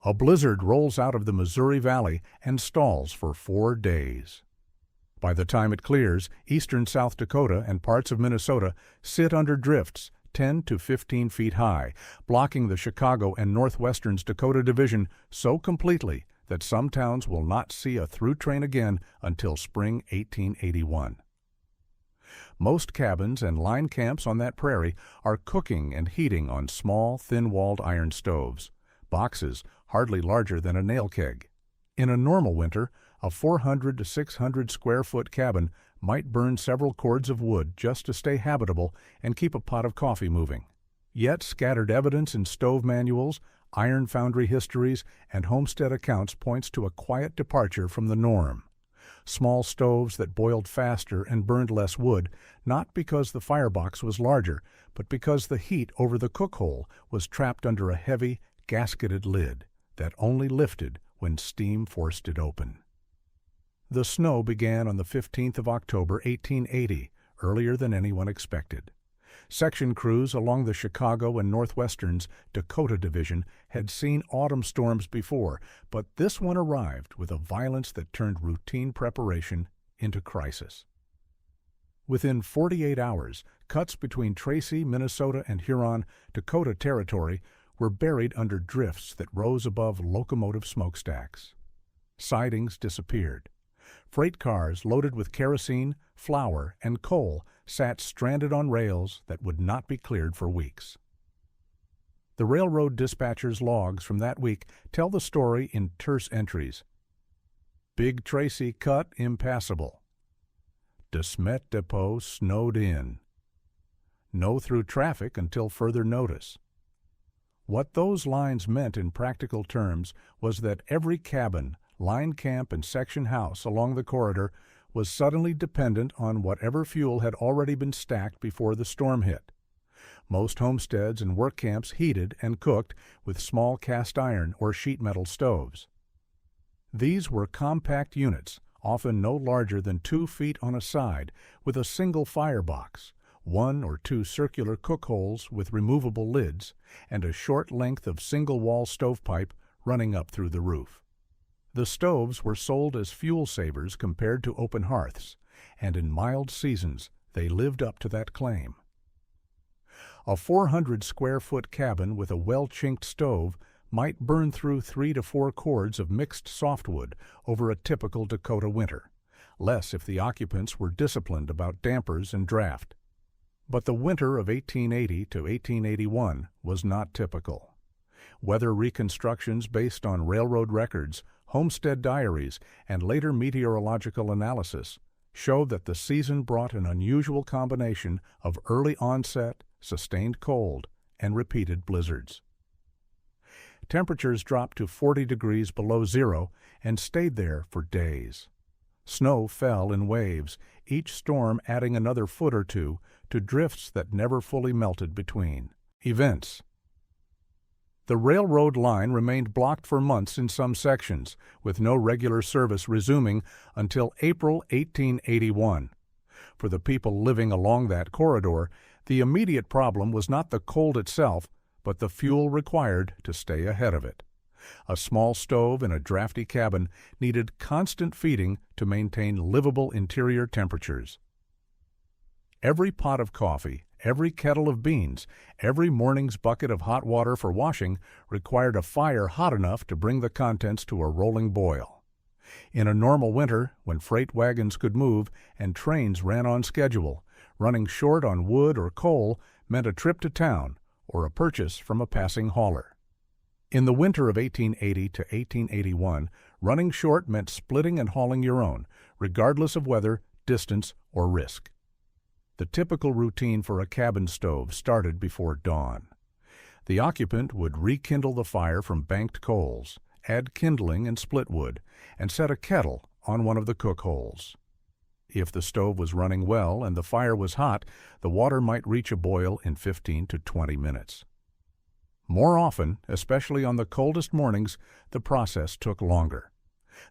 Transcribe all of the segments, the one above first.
A blizzard rolls out of the Missouri Valley and stalls for 4 days. By the time it clears, eastern South Dakota and parts of Minnesota sit under drifts 10 to 15 feet high, blocking the Chicago and Northwestern's Dakota Division so completely that some towns will not see a through train again until spring 1881. Most cabins and line camps on that prairie are cooking and heating on small, thin-walled iron stoves, boxes hardly larger than a nail keg. In a normal winter, a 400 to 600 square foot cabin might burn several cords of wood just to stay habitable and keep a pot of coffee moving. Yet scattered evidence in stove manuals, iron foundry histories, and homestead accounts points to a quiet departure from the norm. Small stoves that boiled faster and burned less wood, not because the firebox was larger, but because the heat over the cook hole was trapped under a heavy, gasketed lid that only lifted when steam forced it open. The snow began on the 15th of October, 1880, earlier than anyone expected. Section crews along the Chicago and Northwestern's Dakota Division had seen autumn storms before, but this one arrived with a violence that turned routine preparation into crisis. Within 48 hours, cuts between Tracy, Minnesota, and Huron, Dakota Territory, were buried under drifts that rose above locomotive smokestacks. Sidings disappeared. Freight cars loaded with kerosene, flour, and coal sat stranded on rails that would not be cleared for weeks. The railroad dispatcher's logs from that week tell the story in terse entries. Big Tracy cut impassable. De Smet Depot snowed in. No through traffic until further notice. What those lines meant in practical terms was that every cabin, line camp, and section house along the corridor was suddenly dependent on whatever fuel had already been stacked before the storm hit. Most homesteads and work camps heated and cooked with small cast iron or sheet metal stoves. These were compact units, often no larger than 2 feet on a side, with a single firebox, 1 or 2 circular cook holes with removable lids, and a short length of single-wall stovepipe running up through the roof. The stoves were sold as fuel savers compared to open hearths, and in mild seasons they lived up to that claim. A 400-square-foot cabin with a well-chinked stove might burn through 3 to 4 cords of mixed softwood over a typical Dakota winter, less if the occupants were disciplined about dampers and draft. But the winter of 1880 to 1881 was not typical. Weather reconstructions based on railroad records, homestead diaries, and later meteorological analysis showed that the season brought an unusual combination of early onset, sustained cold, and repeated blizzards. Temperatures dropped to 40 degrees below zero and stayed there for days. Snow fell in waves, each storm adding another foot or two to drifts that never fully melted between. Events. The railroad line remained blocked for months in some sections, with no regular service resuming until April 1881. For the people living along that corridor, the immediate problem was not the cold itself, but the fuel required to stay ahead of it. A small stove in a drafty cabin needed constant feeding to maintain livable interior temperatures. Every pot of coffee, every kettle of beans, every morning's bucket of hot water for washing required a fire hot enough to bring the contents to a rolling boil. In a normal winter, when freight wagons could move and trains ran on schedule, running short on wood or coal meant a trip to town or a purchase from a passing hauler. In the winter of 1880 to 1881, running short meant splitting and hauling your own, regardless of weather, distance, or risk. The typical routine for a cabin stove started before dawn. The occupant would rekindle the fire from banked coals, add kindling and split wood, and set a kettle on one of the cook holes. If the stove was running well and the fire was hot, the water might reach a boil in 15 to 20 minutes. More often, especially on the coldest mornings, the process took longer.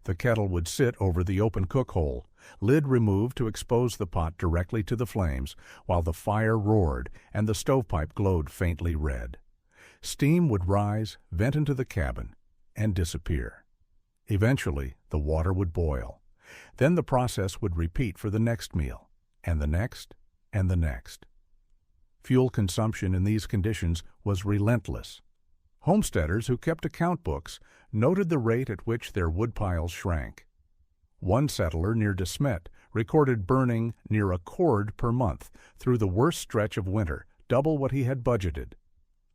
The kettle would sit over the open cook hole, lid removed to expose the pot directly to the flames, while the fire roared and the stovepipe glowed faintly red. Steam would rise, vent into the cabin. and disappear. Eventually, the water would boil. Then the process would repeat for the next meal, and the next, and the next. Fuel consumption in these conditions was relentless. Homesteaders who kept account books noted the rate at which their woodpiles shrank. One settler near De Smet recorded burning near a cord per month through the worst stretch of winter, double what he had budgeted.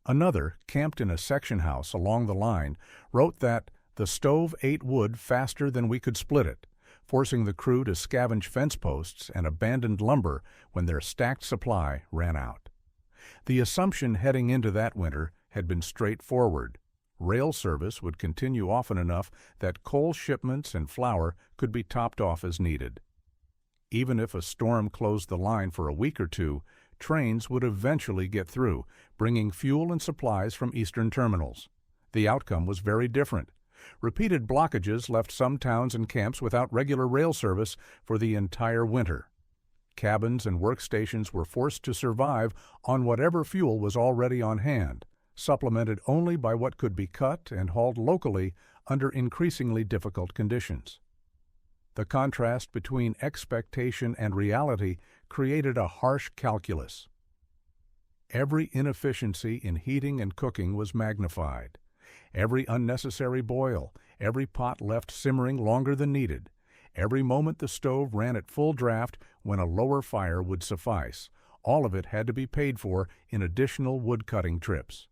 Another, camped in a section house along the line, wrote that the stove ate wood faster than we could split it, forcing the crew to scavenge fence posts and abandoned lumber when their stacked supply ran out. The assumption heading into that winter had been straightforward. Rail service would continue often enough that coal shipments and flour could be topped off as needed. Even if a storm closed the line for a week or two, trains would eventually get through, bringing fuel and supplies from eastern terminals. The outcome was very different. Repeated blockages left some towns and camps without regular rail service for the entire winter. Cabins and workstations were forced to survive on whatever fuel was already on hand, supplemented only by what could be cut and hauled locally under increasingly difficult conditions. The contrast between expectation and reality created a harsh calculus. Every inefficiency in heating and cooking was magnified. Every unnecessary boil, every pot left simmering longer than needed, every moment the stove ran at full draft when a lower fire would suffice, all of it had to be paid for in additional wood-cutting trips.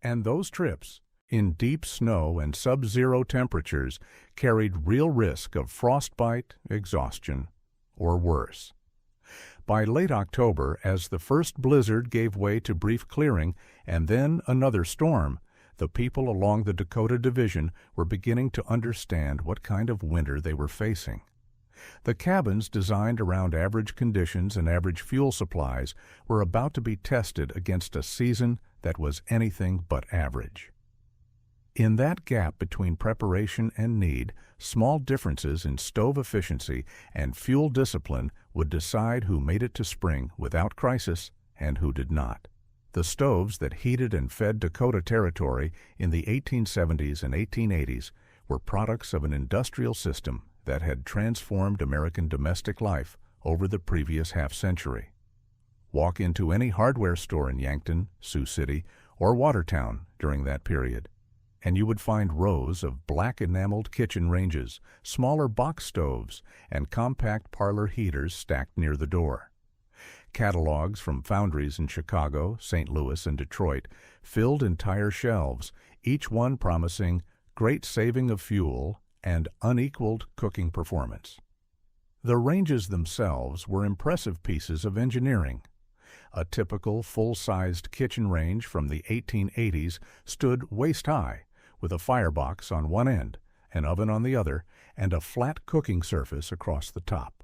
And those trips, in deep snow and sub-zero temperatures, carried real risk of frostbite, exhaustion, or worse. By late October, as the first blizzard gave way to brief clearing and then another storm, the people along the Dakota Division were beginning to understand what kind of winter they were facing. The cabins designed around average conditions and average fuel supplies were about to be tested against a season that was anything but average. In that gap between preparation and need, small differences in stove efficiency and fuel discipline would decide who made it to spring without crisis and who did not. The stoves that heated and fed Dakota Territory in the 1870s and 1880s were products of an industrial system that had transformed American domestic life over the previous half-century. Walk into any hardware store in Yankton, Sioux City, or Watertown during that period, and you would find rows of black enameled kitchen ranges, smaller box stoves, and compact parlor heaters stacked near the door. Catalogs from foundries in Chicago, St. Louis, and Detroit filled entire shelves, each one promising great saving of fuel and unequaled cooking performance. The ranges themselves were impressive pieces of engineering. A typical full-sized kitchen range from the 1880s stood waist-high, with a firebox on one end, an oven on the other, and a flat cooking surface across the top.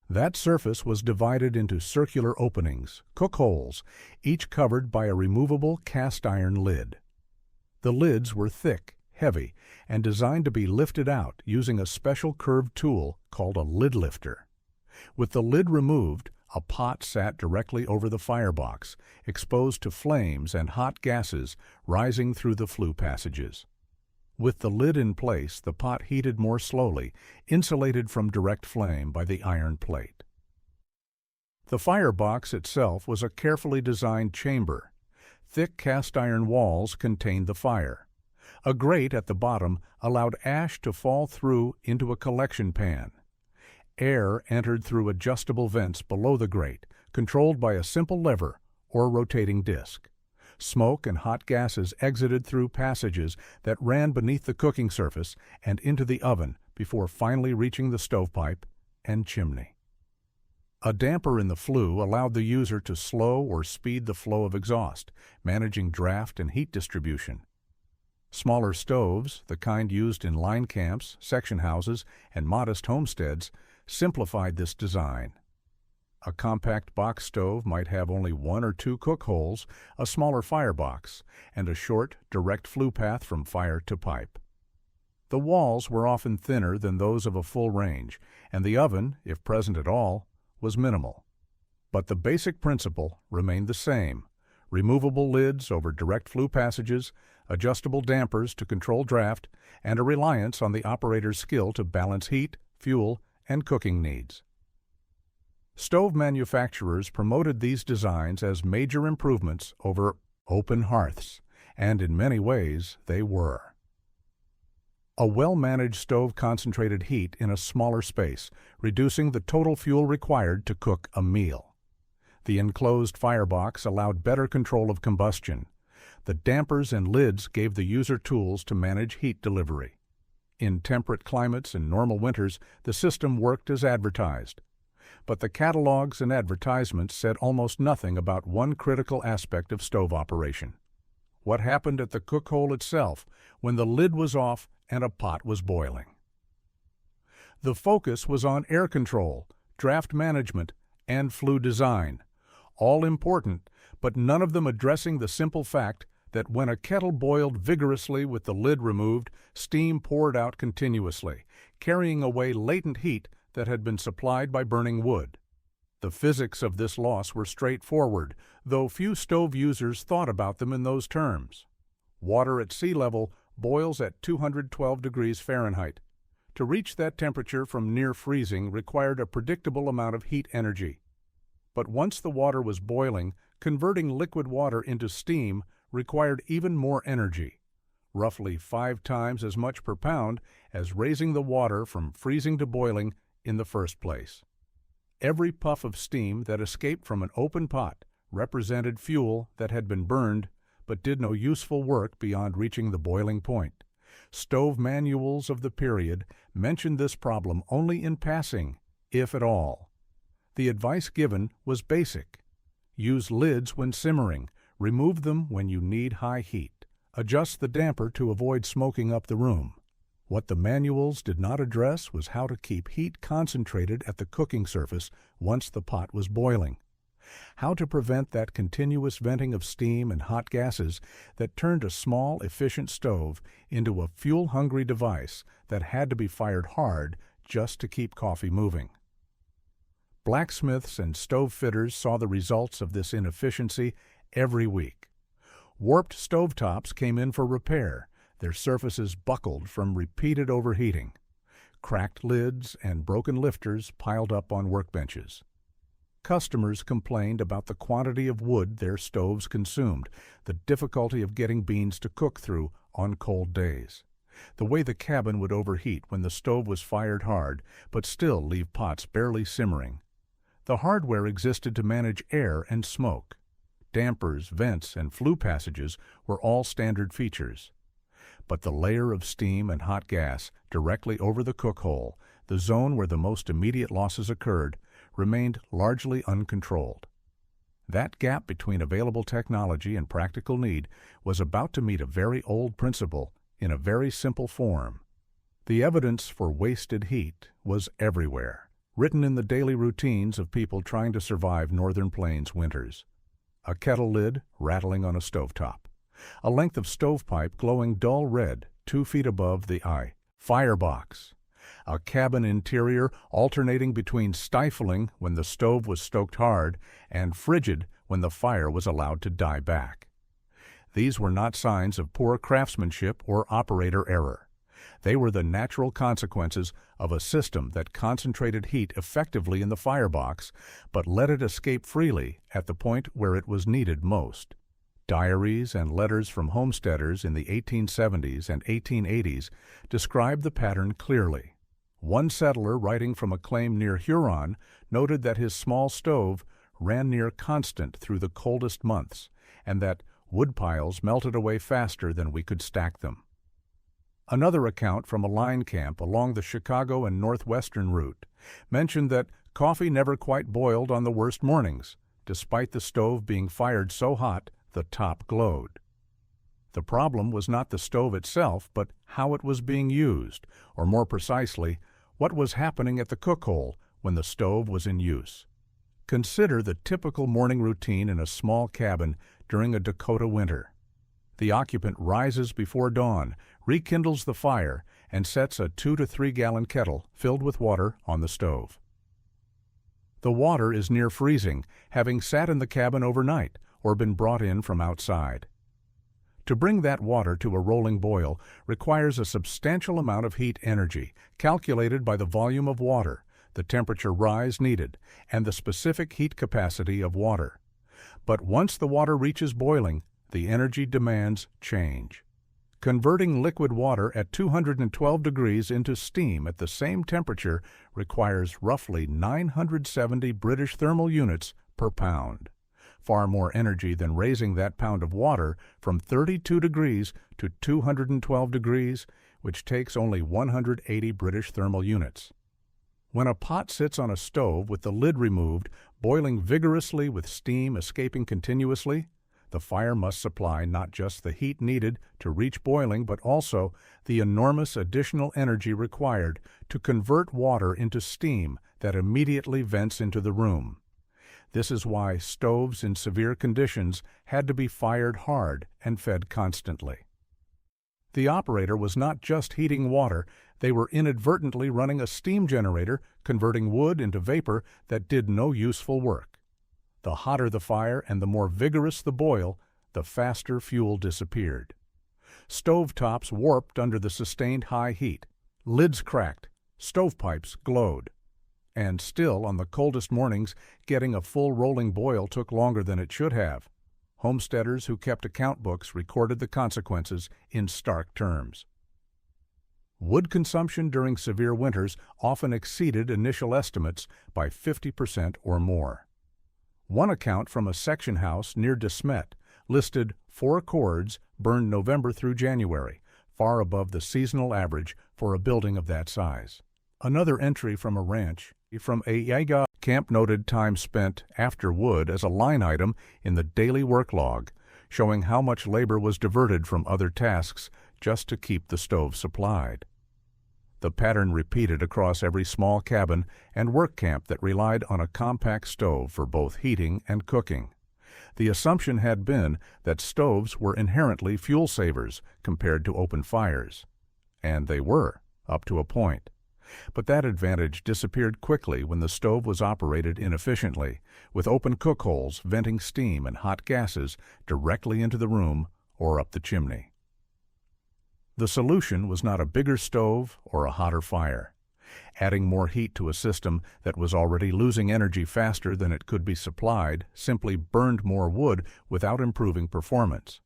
That surface was divided into circular openings, cook holes, each covered by a removable cast-iron lid. The lids were thick, heavy, and designed to be lifted out using a special curved tool called a lid lifter. With the lid removed, a pot sat directly over the firebox, exposed to flames and hot gases rising through the flue passages. With the lid in place, the pot heated more slowly, insulated from direct flame by the iron plate. The firebox itself was a carefully designed chamber. Thick cast-iron walls contained the fire. A grate at the bottom allowed ash to fall through into a collection pan. Air entered through adjustable vents below the grate, controlled by a simple lever or rotating disc. Smoke and hot gases exited through passages that ran beneath the cooking surface and into the oven before finally reaching the stovepipe and chimney. A damper in the flue allowed the user to slow or speed the flow of exhaust, managing draft and heat distribution. Smaller stoves, the kind used in line camps, section houses, and modest homesteads, simplified this design. A compact box stove might have only one or two cook holes, a smaller firebox, and a short, direct flue path from fire to pipe. The walls were often thinner than those of a full range, and the oven, if present at all, was minimal. But the basic principle remained the same: removable lids over direct flue passages, adjustable dampers to control draft, and a reliance on the operator's skill to balance heat, fuel, and cooking needs. Stove manufacturers promoted these designs as major improvements over open hearths, and in many ways they were. A well-managed stove concentrated heat in a smaller space, reducing the total fuel required to cook a meal. The enclosed firebox allowed better control of combustion. The dampers and lids gave the user tools to manage heat delivery. In temperate climates and normal winters, the system worked as advertised. But the catalogs and advertisements said almost nothing about one critical aspect of stove operation: what happened at the cook hole itself when the lid was off and a pot was boiling. The focus was on air control, draft management, and flue design, all important, but none of them addressing the simple fact that when a kettle boiled vigorously with the lid removed, steam poured out continuously, carrying away latent heat that had been supplied by burning wood. The physics of this loss were straightforward, though few stove users thought about them in those terms. Water at sea level boils at 212 degrees Fahrenheit. To reach that temperature from near freezing required a predictable amount of heat energy. But once the water was boiling, converting liquid water into steam required even more energy, roughly 5 times as much per pound as raising the water from freezing to boiling in the first place. Every puff of steam that escaped from an open pot represented fuel that had been burned but did no useful work beyond reaching the boiling point. Stove manuals of the period mentioned this problem only in passing, if at all. The advice given was basic: use lids when simmering, remove them when you need high heat, adjust the damper to avoid smoking up the room. What the manuals did not address was how to keep heat concentrated at the cooking surface once the pot was boiling, how to prevent that continuous venting of steam and hot gases that turned a small, efficient stove into a fuel-hungry device that had to be fired hard just to keep coffee moving. Blacksmiths and stove fitters saw the results of this inefficiency every week. Warped stovetops came in for repair, their surfaces buckled from repeated overheating. Cracked lids and broken lifters piled up on workbenches. Customers complained about the quantity of wood their stoves consumed, the difficulty of getting beans to cook through on cold days, the way the cabin would overheat when the stove was fired hard but still leave pots barely simmering. The hardware existed to manage air and smoke. Dampers, vents, and flue passages were all standard features. But the layer of steam and hot gas directly over the cook hole, the zone where the most immediate losses occurred, remained largely uncontrolled. That gap between available technology and practical need was about to meet a very old principle in a very simple form. The evidence for wasted heat was everywhere, written in the daily routines of people trying to survive Northern Plains winters. A kettle lid rattling on a stovetop. A length of stovepipe glowing dull red 2 feet above the eye. Firebox. A cabin interior alternating between stifling when the stove was stoked hard and frigid when the fire was allowed to die back. These were not signs of poor craftsmanship or operator error. They were the natural consequences of a system that concentrated heat effectively in the firebox but let it escape freely at the point where it was needed most. Diaries and letters from homesteaders in the 1870s and 1880s describe the pattern clearly. One settler writing from a claim near Huron noted that his small stove ran near constant through the coldest months and that wood piles melted away faster than we could stack them. Another account from a line camp along the Chicago and Northwestern route mentioned that coffee never quite boiled on the worst mornings, despite the stove being fired so hot the top glowed. The problem was not the stove itself, but how it was being used, or more precisely, what was happening at the cook hole when the stove was in use. Consider the typical morning routine in a small cabin during a Dakota winter. The occupant rises before dawn, rekindles the fire, and sets a 2 to 3 gallon kettle filled with water on the stove. The water is near freezing, having sat in the cabin overnight or been brought in from outside. To bring that water to a rolling boil requires a substantial amount of heat energy, calculated by the volume of water, the temperature rise needed, and the specific heat capacity of water. But once the water reaches boiling, the energy demands change. Converting liquid water at 212 degrees into steam at the same temperature requires roughly 970 British thermal units per pound. Far more energy than raising that pound of water from 32 degrees to 212 degrees, which takes only 180 British thermal units. When a pot sits on a stove with the lid removed, boiling vigorously with steam escaping continuously, the fire must supply not just the heat needed to reach boiling, but also the enormous additional energy required to convert water into steam that immediately vents into the room. This is why stoves in severe conditions had to be fired hard and fed constantly. The operator was not just heating water, they were inadvertently running a steam generator, converting wood into vapor that did no useful work. The hotter the fire and the more vigorous the boil, the faster fuel disappeared. Stove tops warped under the sustained high heat. Lids cracked. Stovepipes glowed. And still, on the coldest mornings, getting a full rolling boil took longer than it should have. Homesteaders who kept account books recorded the consequences in stark terms. Wood consumption during severe winters often exceeded initial estimates by 50% or more. One account from a section house near De Smet listed 4 cords burned November through January, far above the seasonal average for a building of that size. Another entry from a ranch from a Yaga camp noted time spent after wood as a line item in the daily work log, showing how much labor was diverted from other tasks just to keep the stove supplied. The pattern repeated across every small cabin and work camp that relied on a compact stove for both heating and cooking. The assumption had been that stoves were inherently fuel savers compared to open fires. And they were, up to a point. But that advantage disappeared quickly when the stove was operated inefficiently, with open cook holes venting steam and hot gases directly into the room or up the chimney. The solution was not a bigger stove or a hotter fire. Adding more heat to a system that was already losing energy faster than it could be supplied simply burned more wood without improving performance.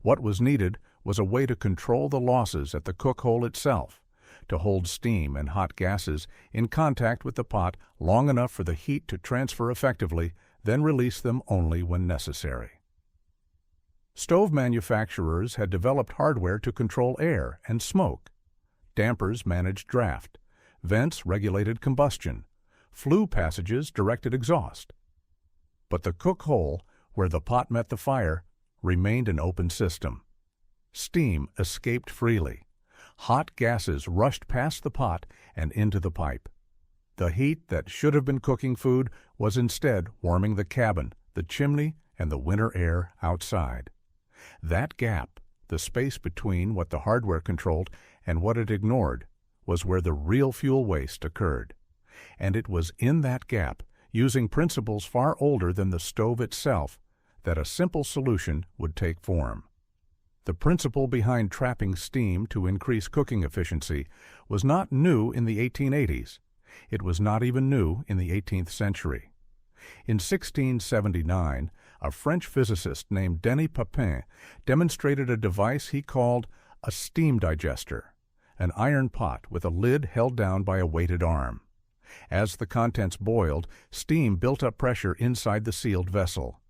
What was needed was a way to control the losses at the cook hole itself, to hold steam and hot gases in contact with the pot long enough for the heat to transfer effectively, then release them only when necessary. Stove manufacturers had developed hardware to control air and smoke. Dampers managed draft. Vents regulated combustion. Flue passages directed exhaust. But the cook hole, where the pot met the fire, remained an open system. Steam escaped freely. Hot gases rushed past the pot and into the pipe. The heat that should have been cooking food was instead warming the cabin, the chimney, and the winter air outside. That gap, the space between what the hardware controlled and what it ignored, was where the real fuel waste occurred. And it was in that gap, using principles far older than the stove itself, that a simple solution would take form. The principle behind trapping steam to increase cooking efficiency was not new in the 1880s. It was not even new in the 18th century. In 1679, a French physicist named Denis Papin demonstrated a device he called a steam digester, an iron pot with a lid held down by a weighted arm. As the contents boiled, steam built up pressure inside the sealed vessel.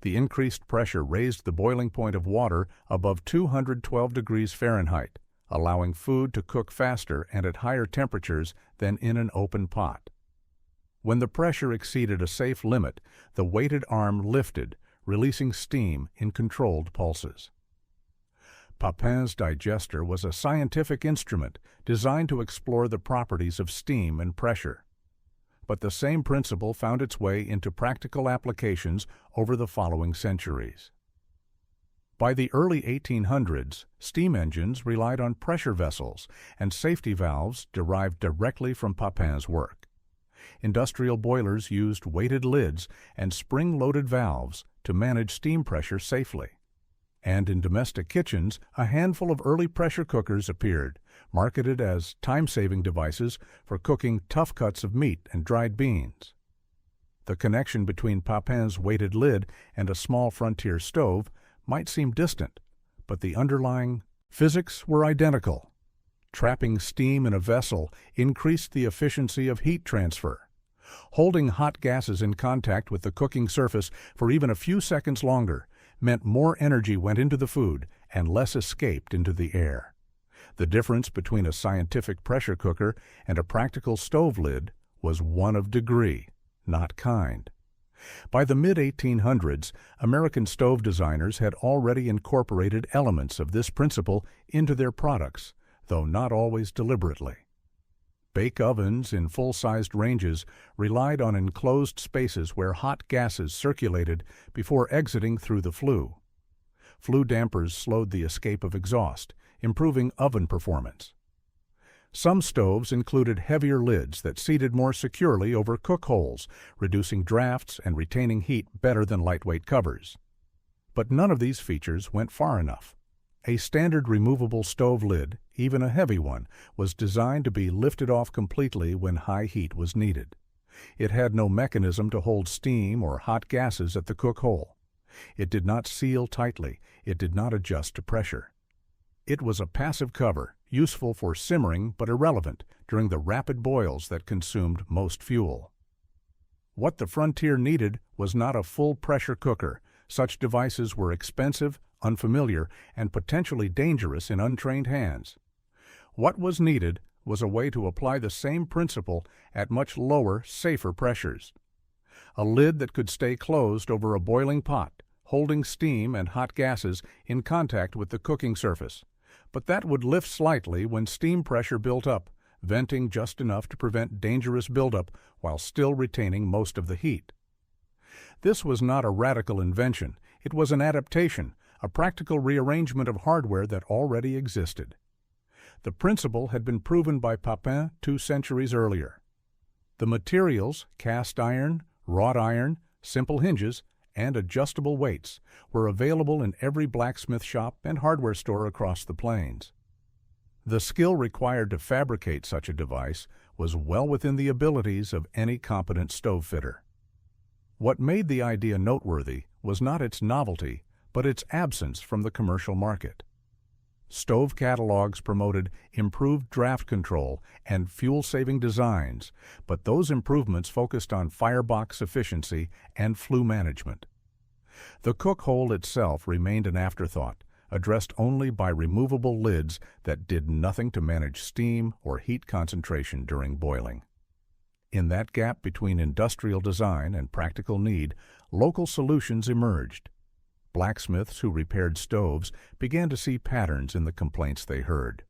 The increased pressure raised the boiling point of water above 212 degrees Fahrenheit, allowing food to cook faster and at higher temperatures than in an open pot. When the pressure exceeded a safe limit, the weighted arm lifted, releasing steam in controlled pulses. Papin's digester was a scientific instrument designed to explore the properties of steam and pressure. But the same principle found its way into practical applications over the following centuries. By the early 1800s, steam engines relied on pressure vessels and safety valves derived directly from Papin's work. Industrial boilers used weighted lids and spring-loaded valves to manage steam pressure safely. And in domestic kitchens, a handful of early pressure cookers appeared, marketed as time-saving devices for cooking tough cuts of meat and dried beans. The connection between Papin's weighted lid and a small frontier stove might seem distant, but the underlying physics were identical. Trapping steam in a vessel increased the efficiency of heat transfer. Holding hot gases in contact with the cooking surface for even a few seconds longer meant more energy went into the food and less escaped into the air. The difference between a scientific pressure cooker and a practical stove lid was one of degree, not kind. By the mid-1800s, American stove designers had already incorporated elements of this principle into their products, though not always deliberately. Bake ovens in full-sized ranges relied on enclosed spaces where hot gases circulated before exiting through the flue. Flue dampers slowed the escape of exhaust, improving oven performance. Some stoves included heavier lids that seated more securely over cook holes, reducing drafts and retaining heat better than lightweight covers. But none of these features went far enough. A standard removable stove lid, even a heavy one, was designed to be lifted off completely when high heat was needed. It had no mechanism to hold steam or hot gases at the cook hole. It did not seal tightly. It did not adjust to pressure. It was a passive cover, useful for simmering but irrelevant during the rapid boils that consumed most fuel. What the frontier needed was not a full-pressure cooker. Such devices were expensive, unfamiliar, and potentially dangerous in untrained hands. What was needed was a way to apply the same principle at much lower, safer pressures. A lid that could stay closed over a boiling pot, holding steam and hot gases in contact with the cooking surface, but that would lift slightly when steam pressure built up, venting just enough to prevent dangerous buildup while still retaining most of the heat. This was not a radical invention. It was an adaptation, a practical rearrangement of hardware that already existed. The principle had been proven by Papin 2 centuries earlier. The materials, cast iron, wrought iron, simple hinges, and adjustable weights, were available in every blacksmith shop and hardware store across the plains. The skill required to fabricate such a device was well within the abilities of any competent stove fitter. What made the idea noteworthy was not its novelty, but its absence from the commercial market. Stove catalogs promoted improved draft control and fuel-saving designs, but those improvements focused on firebox efficiency and flue management. The cook hole itself remained an afterthought, addressed only by removable lids that did nothing to manage steam or heat concentration during boiling. In that gap between industrial design and practical need, local solutions emerged. Blacksmiths who repaired stoves began to see patterns in the complaints they heard.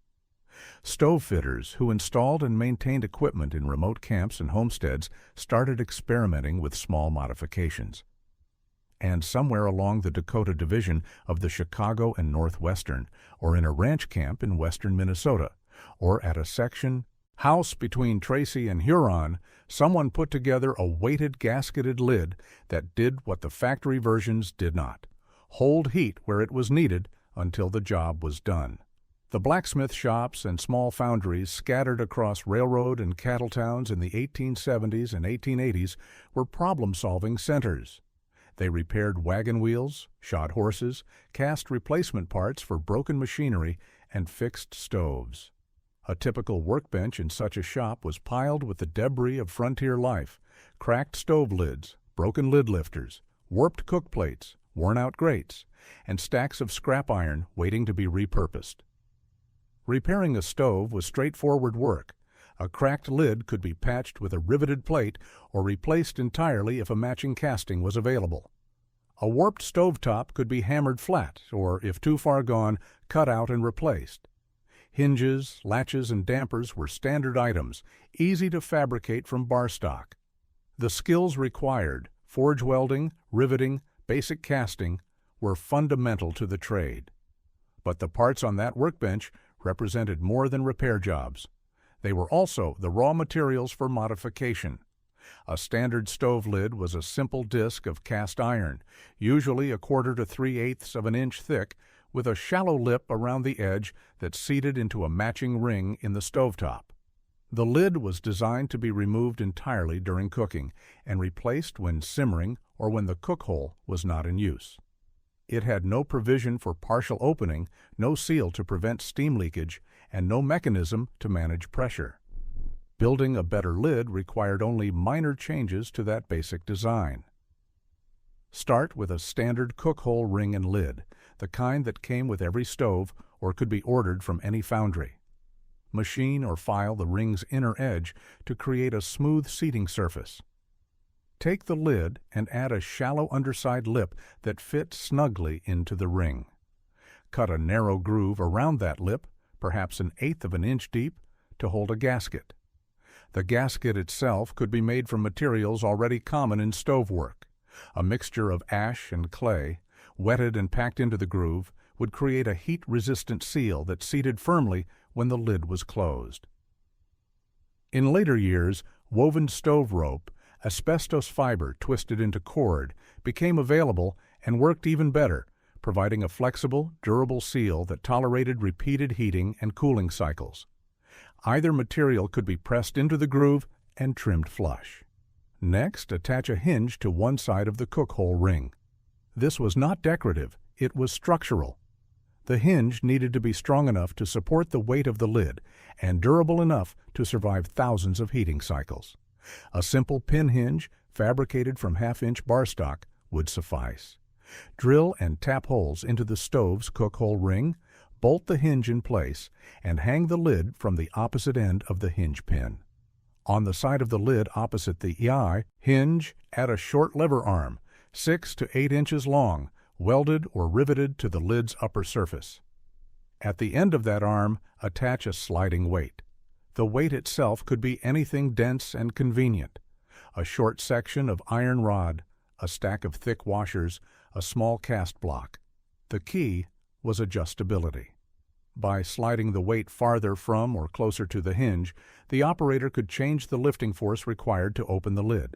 Stove fitters who installed and maintained equipment in remote camps and homesteads started experimenting with small modifications. And somewhere along the Dakota division of the Chicago and Northwestern, or in a ranch camp in western Minnesota, or at a section house between Tracy and Huron, someone put together a weighted gasketed lid that did what the factory versions did not: hold heat where it was needed until the job was done. The blacksmith shops and small foundries scattered across railroad and cattle towns in the 1870s and 1880s were problem-solving centers. They repaired wagon wheels, shod horses, cast replacement parts for broken machinery, and fixed stoves. A typical workbench in such a shop was piled with the debris of frontier life: cracked stove lids, broken lid lifters, warped cook plates, worn-out grates, and stacks of scrap iron waiting to be repurposed. Repairing a stove was straightforward work. A cracked lid could be patched with a riveted plate or replaced entirely if a matching casting was available. A warped stovetop could be hammered flat or, if too far gone, cut out and replaced. Hinges, latches, and dampers were standard items, easy to fabricate from bar stock. The skills required, forge welding, riveting, basic casting, were fundamental to the trade. But the parts on that workbench represented more than repair jobs. They were also the raw materials for modification. A standard stove lid was a simple disc of cast iron, usually 1/4 to 3/8 of an inch thick, with a shallow lip around the edge that seated into a matching ring in the stovetop. The lid was designed to be removed entirely during cooking and replaced when simmering or when the cook hole was not in use. It had no provision for partial opening, no seal to prevent steam leakage, and no mechanism to manage pressure. Building a better lid required only minor changes to that basic design. Start with a standard cook hole ring and lid, the kind that came with every stove or could be ordered from any foundry. Machine or file the ring's inner edge to create a smooth seating surface. Take the lid and add a shallow underside lip that fits snugly into the ring. Cut a narrow groove around that lip, perhaps 1/8 of an inch deep, to hold a gasket. The gasket itself could be made from materials already common in stove work. A mixture of ash and clay, wetted and packed into the groove, would create a heat-resistant seal that seated firmly when the lid was closed. In later years, woven stove rope, asbestos fiber twisted into cord, became available and worked even better, providing a flexible, durable seal that tolerated repeated heating and cooling cycles. Either material could be pressed into the groove and trimmed flush. Next, attach a hinge to one side of the cook hole ring. This was not decorative, it was structural. The hinge needed to be strong enough to support the weight of the lid and durable enough to survive thousands of heating cycles. A simple pin hinge, fabricated from 1/2-inch bar stock, would suffice. Drill and tap holes into the stove's cook hole ring, bolt the hinge in place, and hang the lid from the opposite end of the hinge pin. On the side of the lid opposite the eye hinge, add a short lever arm, 6 to 8 inches long, welded or riveted to the lid's upper surface. At the end of that arm, attach a sliding weight. The weight itself could be anything dense and convenient. A short section of iron rod, a stack of thick washers, a small cast block. The key was adjustability. By sliding the weight farther from or closer to the hinge, the operator could change the lifting force required to open the lid.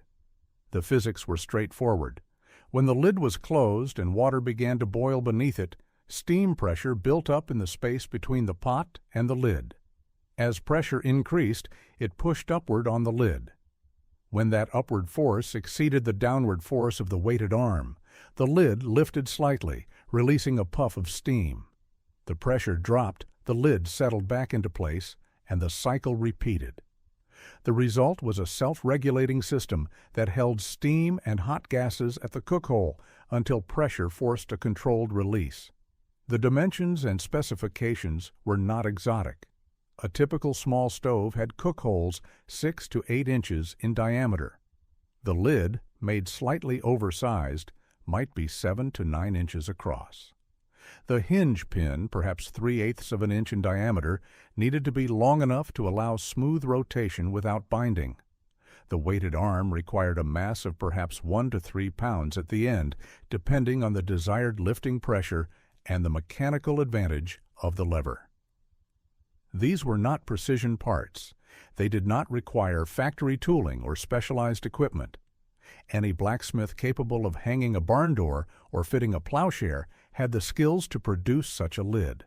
The physics were straightforward. When the lid was closed and water began to boil beneath it, steam pressure built up in the space between the pot and the lid. As pressure increased, it pushed upward on the lid. When that upward force exceeded the downward force of the weighted arm, the lid lifted slightly, releasing a puff of steam. The pressure dropped, the lid settled back into place, and the cycle repeated. The result was a self-regulating system that held steam and hot gases at the cook hole until pressure forced a controlled release. The dimensions and specifications were not exotic. A typical small stove had cook holes 6 to 8 inches in diameter. The lid, made slightly oversized, might be 7 to 9 inches across. The hinge pin, perhaps 3/8 of an inch in diameter, needed to be long enough to allow smooth rotation without binding. The weighted arm required a mass of perhaps 1 to 3 pounds at the end, depending on the desired lifting pressure and the mechanical advantage of the lever. These were not precision parts. They did not require factory tooling or specialized equipment. Any blacksmith capable of hanging a barn door or fitting a plowshare had the skills to produce such a lid.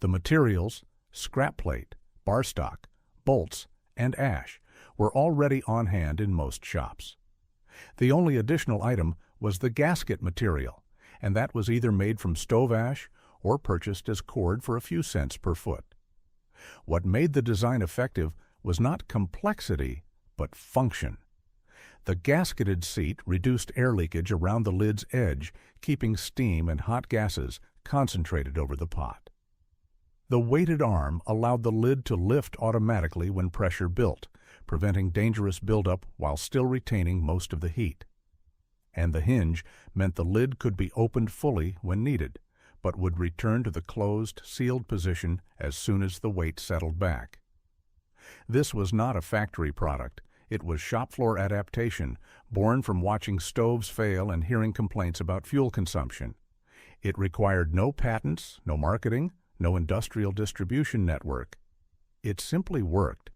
The materials, scrap plate, bar stock, bolts, and ash, were already on hand in most shops. The only additional item was the gasket material, and that was either made from stove ash or purchased as cord for a few cents per foot. What made the design effective was not complexity, but function. The gasketed seat reduced air leakage around the lid's edge, keeping steam and hot gases concentrated over the pot. The weighted arm allowed the lid to lift automatically when pressure built, preventing dangerous buildup while still retaining most of the heat. And the hinge meant the lid could be opened fully when needed, but would return to the closed, sealed position as soon as the weight settled back. This was not a factory product. It was shop floor adaptation, born from watching stoves fail and hearing complaints about fuel consumption. It required no patents, no marketing, no industrial distribution network. It simply worked.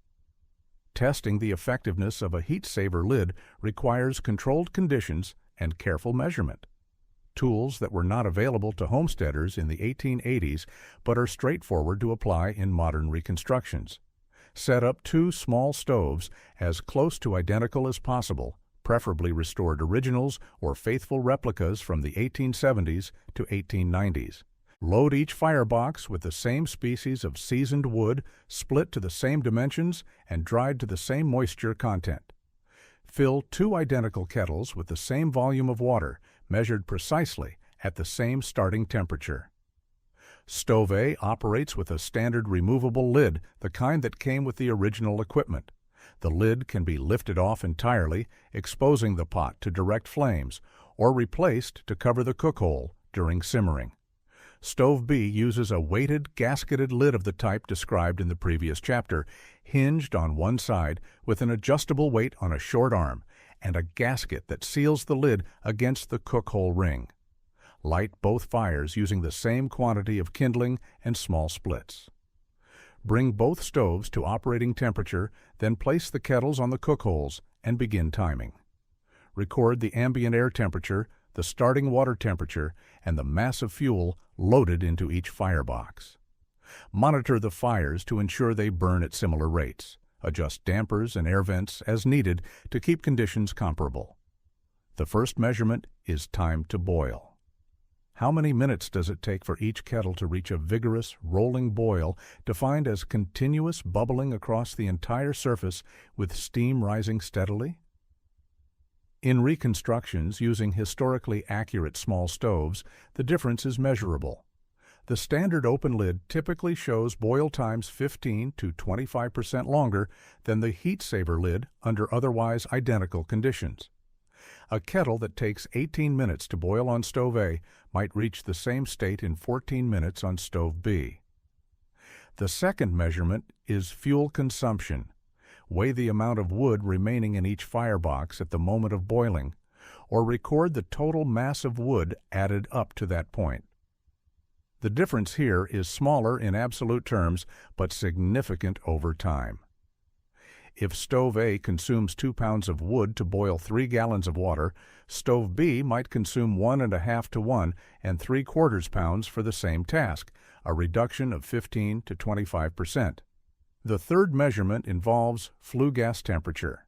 Testing the effectiveness of a heat-saver lid requires controlled conditions and careful measurement. Tools that were not available to homesteaders in the 1880s but are straightforward to apply in modern reconstructions. Set up 2 small stoves as close to identical as possible, preferably restored originals or faithful replicas from the 1870s to 1890s. Load each firebox with the same species of seasoned wood, split to the same dimensions and dried to the same moisture content. Fill 2 identical kettles with the same volume of water, measured precisely at the same starting temperature. Stove A operates with a standard removable lid, the kind that came with the original equipment. The lid can be lifted off entirely, exposing the pot to direct flames, or replaced to cover the cook hole during simmering. Stove B uses a weighted, gasketed lid of the type described in the previous chapter, hinged on one side with an adjustable weight on a short arm, and a gasket that seals the lid against the cook hole ring. Light both fires using the same quantity of kindling and small splits. Bring both stoves to operating temperature, then place the kettles on the cook holes and begin timing. Record the ambient air temperature, the starting water temperature, and the mass of fuel loaded into each firebox. Monitor the fires to ensure they burn at similar rates. Adjust dampers and air vents as needed to keep conditions comparable. The first measurement is time to boil. How many minutes does it take for each kettle to reach a vigorous, rolling boil defined as continuous bubbling across the entire surface with steam rising steadily? In reconstructions using historically accurate small stoves, the difference is measurable. The standard open lid typically shows boil times 15 to 25% longer than the heat-saver lid under otherwise identical conditions. A kettle that takes 18 minutes to boil on stove A might reach the same state in 14 minutes on stove B. The second measurement is fuel consumption. Weigh the amount of wood remaining in each firebox at the moment of boiling, or record the total mass of wood added up to that point. The difference here is smaller in absolute terms, but significant over time. If stove A consumes 2 pounds of wood to boil 3 gallons of water, stove B might consume 1.5 to 1 and 3/4 pounds for the same task, a reduction of 15 to 25%. The third measurement involves flue gas temperature.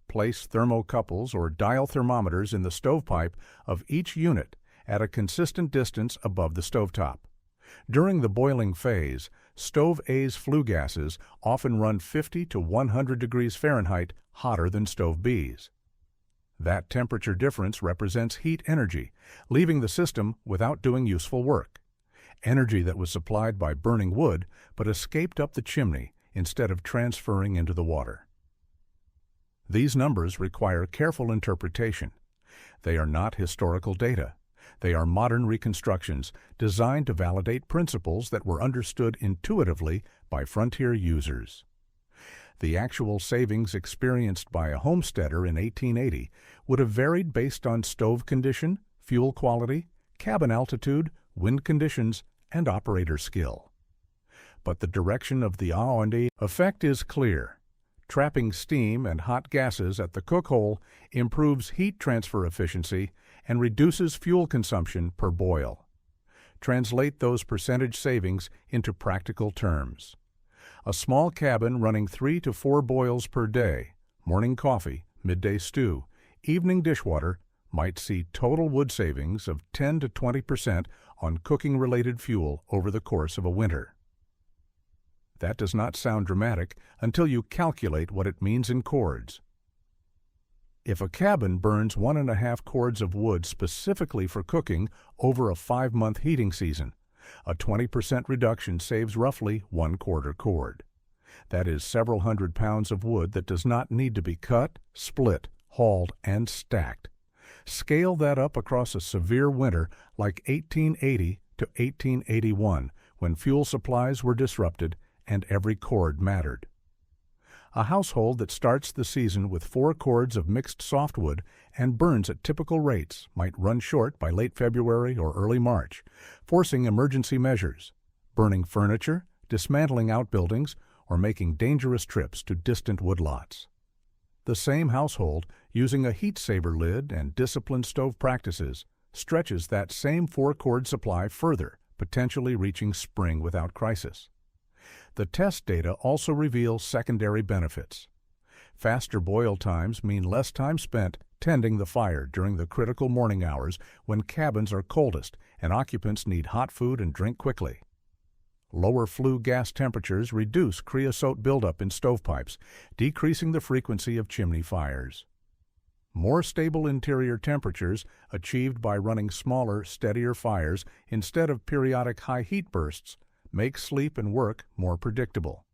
Place thermocouples or dial thermometers in the stovepipe of each unit at a consistent distance above the stovetop. During the boiling phase, stove A's flue gases often run 50 to 100 degrees Fahrenheit hotter than stove B's. That temperature difference represents heat energy, leaving the system without doing useful work. Energy that was supplied by burning wood but escaped up the chimney instead of transferring into the water. These numbers require careful interpretation. They are not historical data. They are modern reconstructions designed to validate principles that were understood intuitively by frontier users. The actual savings experienced by a homesteader in 1880 would have varied based on stove condition, fuel quality, cabin altitude, wind conditions, and operator skill. But the direction of the R&D effect is clear. Trapping steam and hot gases at the cook hole improves heat transfer efficiency and reduces fuel consumption per boil. Translate those percentage savings into practical terms. A small cabin running 3 to 4 boils per day, morning coffee, midday stew, evening dishwater, might see total wood savings of 10 to 20% on cooking-related fuel over the course of a winter. That does not sound dramatic until you calculate what it means in cords. If a cabin burns 1.5 cords of wood specifically for cooking over a 5-month heating season, a 20% reduction saves roughly 1/4 cord. That is several hundred pounds of wood that does not need to be cut, split, hauled, and stacked. Scale that up across a severe winter like 1880 to 1881, when fuel supplies were disrupted and every cord mattered. A household that starts the season with 4 cords of mixed softwood and burns at typical rates might run short by late February or early March, forcing emergency measures, burning furniture, dismantling outbuildings, or making dangerous trips to distant woodlots. The same household, using a heat-saver lid and disciplined stove practices, stretches that same four-cord supply further, potentially reaching spring without crisis. The test data also reveal secondary benefits. Faster boil times mean less time spent tending the fire during the critical morning hours when cabins are coldest and occupants need hot food and drink quickly. Lower flue gas temperatures reduce creosote buildup in stovepipes, decreasing the frequency of chimney fires. More stable interior temperatures, achieved by running smaller, steadier fires instead of periodic high heat bursts, make sleep and work more predictable.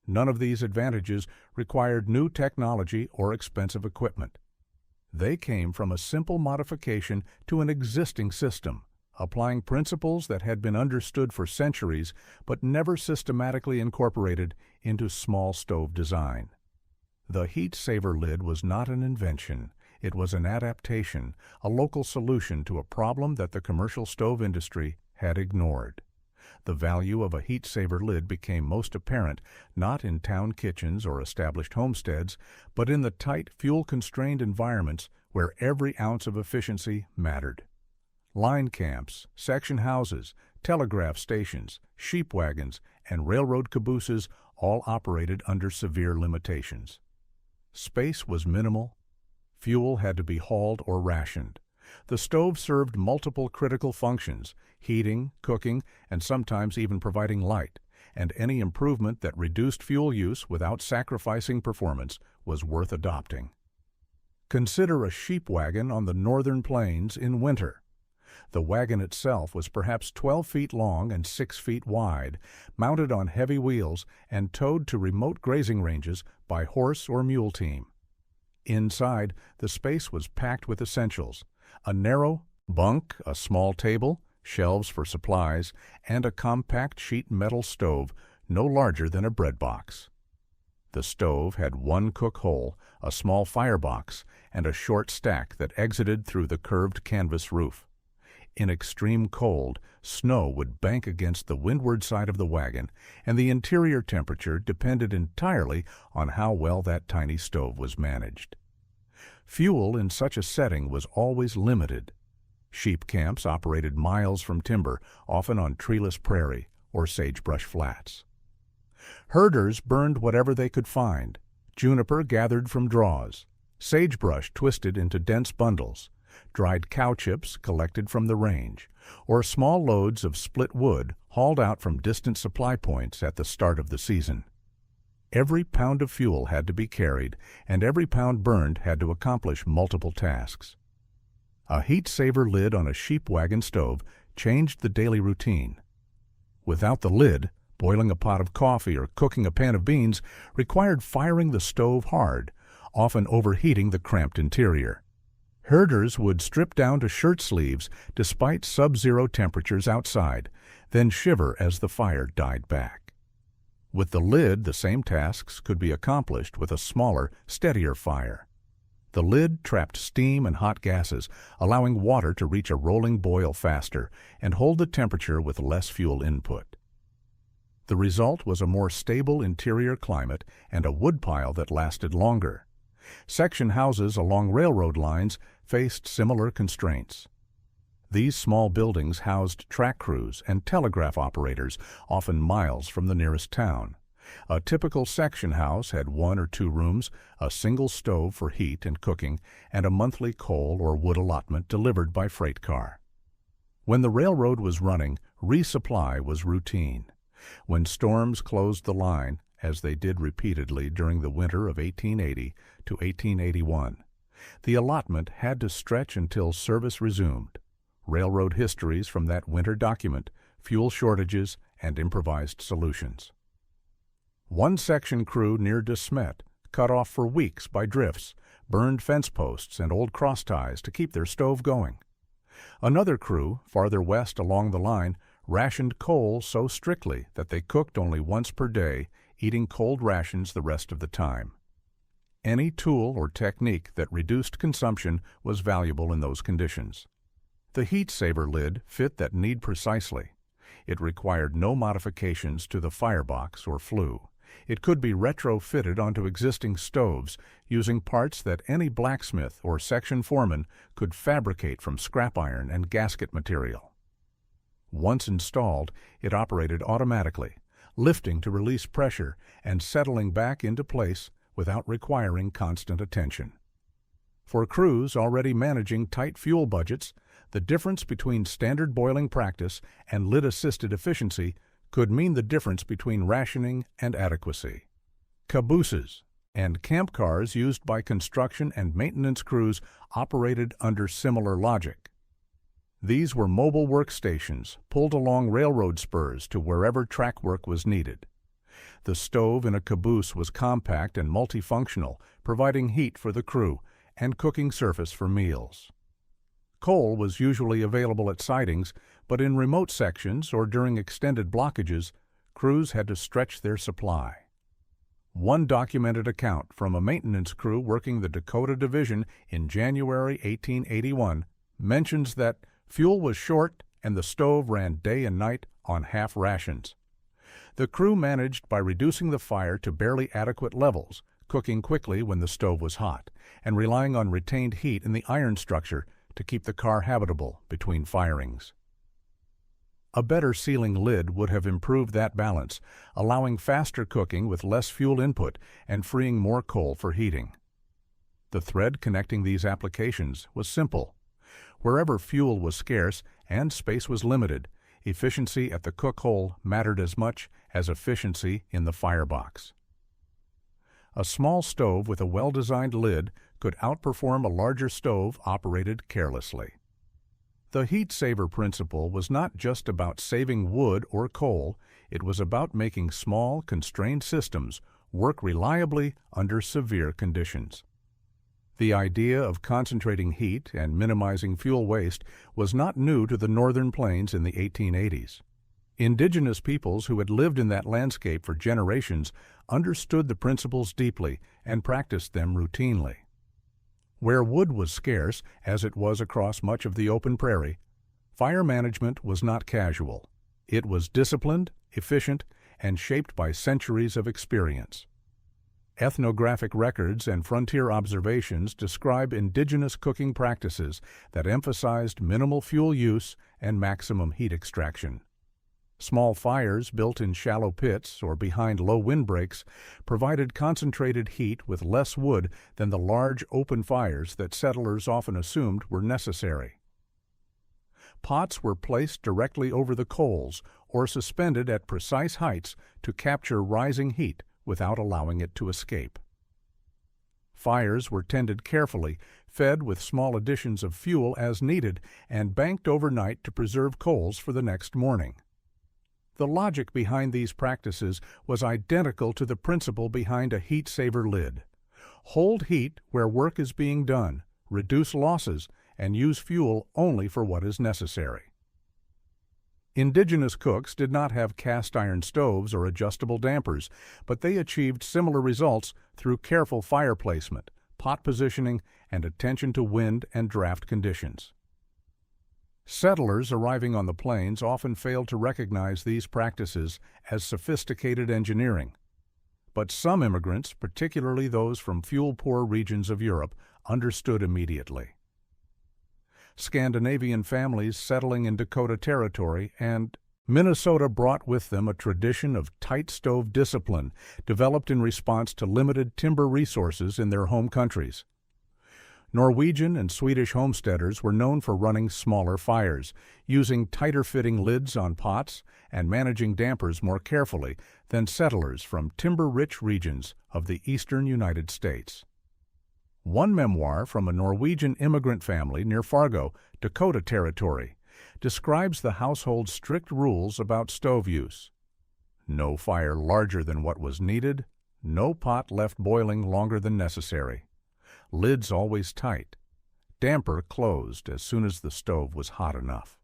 None of these advantages required new technology or expensive equipment. They came from a simple modification to an existing system, applying principles that had been understood for centuries but never systematically incorporated into small stove design. The heat-saver lid was not an invention. It was an adaptation, a local solution to a problem that the commercial stove industry had ignored. The value of a heat-saver lid became most apparent not in town kitchens or established homesteads, but in the tight, fuel-constrained environments where every ounce of efficiency mattered. Line camps, section houses, telegraph stations, sheep wagons, and railroad cabooses all operated under severe limitations. Space was minimal. Fuel had to be hauled or rationed. The stove served multiple critical functions, heating, cooking, and sometimes even providing light, and any improvement that reduced fuel use without sacrificing performance was worth adopting. Consider a sheep wagon on the northern plains in winter. The wagon itself was perhaps 12 feet long and 6 feet wide, mounted on heavy wheels and towed to remote grazing ranges by horse or mule team. Inside, the space was packed with essentials: a narrow bunk, a small table, shelves for supplies, and a compact sheet metal stove no larger than a bread box. The stove had one cook hole, a small firebox, and a short stack that exited through the curved canvas roof. In extreme cold, snow would bank against the windward side of the wagon, and the interior temperature depended entirely on how well that tiny stove was managed. Fuel in such a setting was always limited. Sheep camps operated miles from timber, often on treeless prairie or sagebrush flats. Herders burned whatever they could find: juniper gathered from draws, sagebrush twisted into dense bundles, dried cow chips collected from the range, or small loads of split wood hauled out from distant supply points at the start of the season. Every pound of fuel had to be carried, and every pound burned had to accomplish multiple tasks. A heat-saver lid on a sheep wagon stove changed the daily routine. Without the lid, boiling a pot of coffee or cooking a pan of beans required firing the stove hard, often overheating the cramped interior. Herders would strip down to shirt sleeves despite sub-zero temperatures outside, then shiver as the fire died back. With the lid, the same tasks could be accomplished with a smaller, steadier fire. The lid trapped steam and hot gases, allowing water to reach a rolling boil faster and hold the temperature with less fuel input. The result was a more stable interior climate and a woodpile that lasted longer. Section houses along railroad lines faced similar constraints. These small buildings housed track crews and telegraph operators, often miles from the nearest town. A typical section house had 1 or 2 rooms, a single stove for heat and cooking, and a monthly coal or wood allotment delivered by freight car. When the railroad was running, resupply was routine. When storms closed the line, as they did repeatedly during the winter of 1880 to 1881, the allotment had to stretch until service resumed. Railroad histories from that winter document fuel shortages and improvised solutions. One section crew near De Smet, cut off for weeks by drifts, burned fence posts and old cross ties to keep their stove going. Another crew, farther west along the line, rationed coal so strictly that they cooked only once per day, eating cold rations the rest of the time. Any tool or technique that reduced consumption was valuable in those conditions. The heat-saver lid fit that need precisely. It required no modifications to the firebox or flue. It could be retrofitted onto existing stoves using parts that any blacksmith or section foreman could fabricate from scrap iron and gasket material. Once installed, it operated automatically, lifting to release pressure and settling back into place without requiring constant attention. For crews already managing tight fuel budgets, the difference between standard boiling practice and lid-assisted efficiency could mean the difference between rationing and adequacy. Cabooses and camp cars used by construction and maintenance crews operated under similar logic. These were mobile workstations pulled along railroad spurs to wherever track work was needed. The stove in a caboose was compact and multifunctional, providing heat for the crew and cooking surface for meals. Coal was usually available at sidings, but in remote sections or during extended blockages, crews had to stretch their supply. One documented account from a maintenance crew working the Dakota Division in January 1881 mentions that fuel was short and the stove ran day and night on half rations. The crew managed by reducing the fire to barely adequate levels, cooking quickly when the stove was hot, and relying on retained heat in the iron structure to keep the car habitable between firings. A better sealing lid would have improved that balance, allowing faster cooking with less fuel input and freeing more coal for heating. The thread connecting these applications was simple. Wherever fuel was scarce and space was limited, efficiency at the cook hole mattered as much as efficiency in the firebox. A small stove with a well-designed lid could outperform a larger stove operated carelessly. The heat saver principle was not just about saving wood or coal, it was about making small, constrained systems work reliably under severe conditions. The idea of concentrating heat and minimizing fuel waste was not new to the northern plains in the 1880s. Indigenous peoples who had lived in that landscape for generations understood the principles deeply and practiced them routinely. Where wood was scarce, as it was across much of the open prairie, fire management was not casual. It was disciplined, efficient, and shaped by centuries of experience. Ethnographic records and frontier observations describe indigenous cooking practices that emphasized minimal fuel use and maximum heat extraction. Small fires built in shallow pits or behind low windbreaks provided concentrated heat with less wood than the large open fires that settlers often assumed were necessary. Pots were placed directly over the coals or suspended at precise heights to capture rising heat without allowing it to escape. Fires were tended carefully, fed with small additions of fuel as needed, and banked overnight to preserve coals for the next morning. The logic behind these practices was identical to the principle behind a heat saver lid. Hold heat where work is being done, reduce losses, and use fuel only for what is necessary. Indigenous cooks did not have cast iron stoves or adjustable dampers, but they achieved similar results through careful fire placement, pot positioning, and attention to wind and draft conditions. Settlers arriving on the plains often failed to recognize these practices as sophisticated engineering. But some immigrants, particularly those from fuel-poor regions of Europe, understood immediately. Scandinavian families settling in Dakota Territory and Minnesota brought with them a tradition of tight stove discipline developed in response to limited timber resources in their home countries. Norwegian and Swedish homesteaders were known for running smaller fires, using tighter-fitting lids on pots and managing dampers more carefully than settlers from timber-rich regions of the eastern United States. One memoir from a Norwegian immigrant family near Fargo, Dakota Territory, describes the household's strict rules about stove use. No fire larger than what was needed, no pot left boiling longer than necessary. Lids always tight. Damper closed as soon as the stove was hot enough.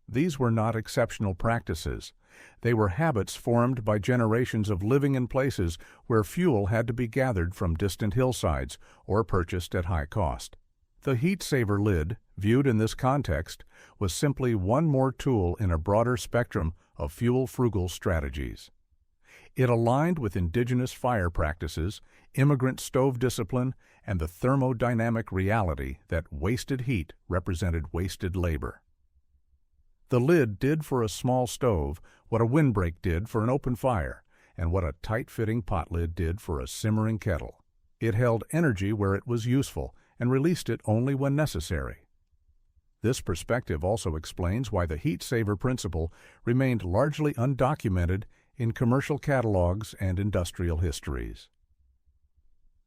These were not exceptional practices. They were habits formed by generations of living in places where fuel had to be gathered from distant hillsides or purchased at high cost. The heat saver lid, viewed in this context, was simply one more tool in a broader spectrum of fuel-frugal strategies. It aligned with indigenous fire practices, immigrant stove discipline, and the thermodynamic reality that wasted heat represented wasted labor. The lid did for a small stove what a windbreak did for an open fire, and what a tight-fitting pot lid did for a simmering kettle. It held energy where it was useful and released it only when necessary. This perspective also explains why the heat-saver principle remained largely undocumented in commercial catalogs and industrial histories.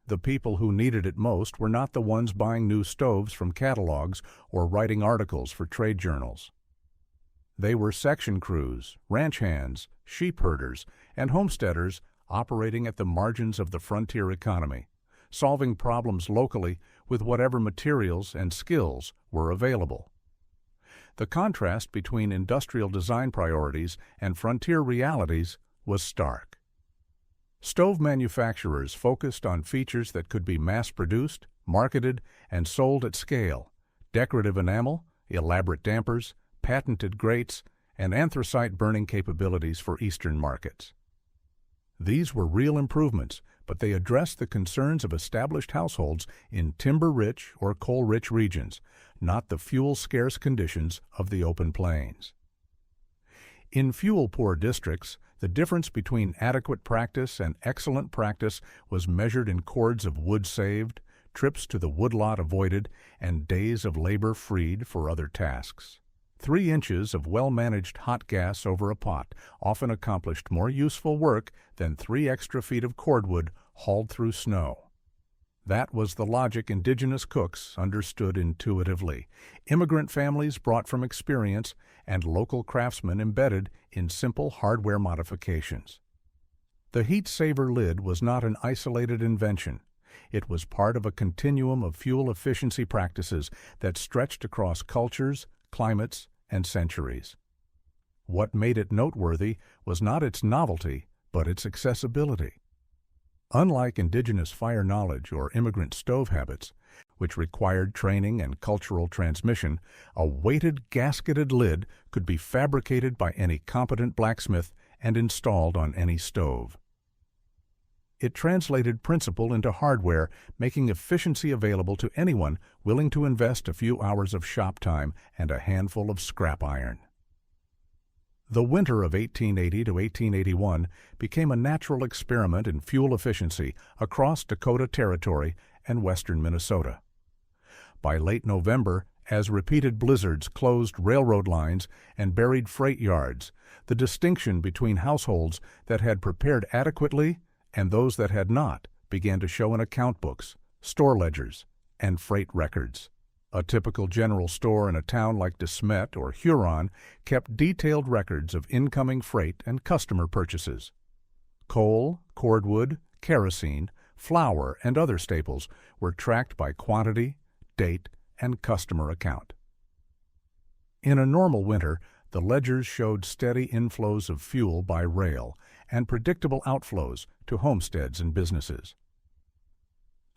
The people who needed it most were not the ones buying new stoves from catalogs or writing articles for trade journals. They were section crews, ranch hands, sheep herders, and homesteaders operating at the margins of the frontier economy, solving problems locally with whatever materials and skills were available. The contrast between industrial design priorities and frontier realities was stark. Stove manufacturers focused on features that could be mass-produced, marketed, and sold at scale: decorative enamel, elaborate dampers, patented grates, and anthracite burning capabilities for Eastern markets. These were real improvements, but they addressed the concerns of established households in timber-rich or coal-rich regions, not the fuel-scarce conditions of the open plains. In fuel-poor districts, the difference between adequate practice and excellent practice was measured in cords of wood saved, trips to the woodlot avoided, and days of labor freed for other tasks. 3 inches of well-managed hot gas over a pot often accomplished more useful work than 3 extra feet of cordwood hauled through snow. That was the logic indigenous cooks understood intuitively, immigrant families brought from experience, and local craftsmen embedded in simple hardware modifications. The heat-saver lid was not an isolated invention. It was part of a continuum of fuel efficiency practices that stretched across cultures, climates, and centuries. What made it noteworthy was not its novelty, but its accessibility. Unlike indigenous fire knowledge or immigrant stove habits, which required training and cultural transmission, a weighted gasketed lid could be fabricated by any competent blacksmith and installed on any stove. It translated principle into hardware, making efficiency available to anyone willing to invest a few hours of shop time and a handful of scrap iron. The winter of 1880 to 1881 became a natural experiment in fuel efficiency across Dakota Territory and western Minnesota. By late November, as repeated blizzards closed railroad lines and buried freight yards, the distinction between households that had prepared adequately and those that had not began to show in account books, store ledgers, and freight records. A typical general store in a town like De Smet or Huron kept detailed records of incoming freight and customer purchases. Coal, cordwood, kerosene, flour, and other staples were tracked by quantity, date, and customer account. In a normal winter, the ledgers showed steady inflows of fuel by rail and predictable outflows to homesteads and businesses.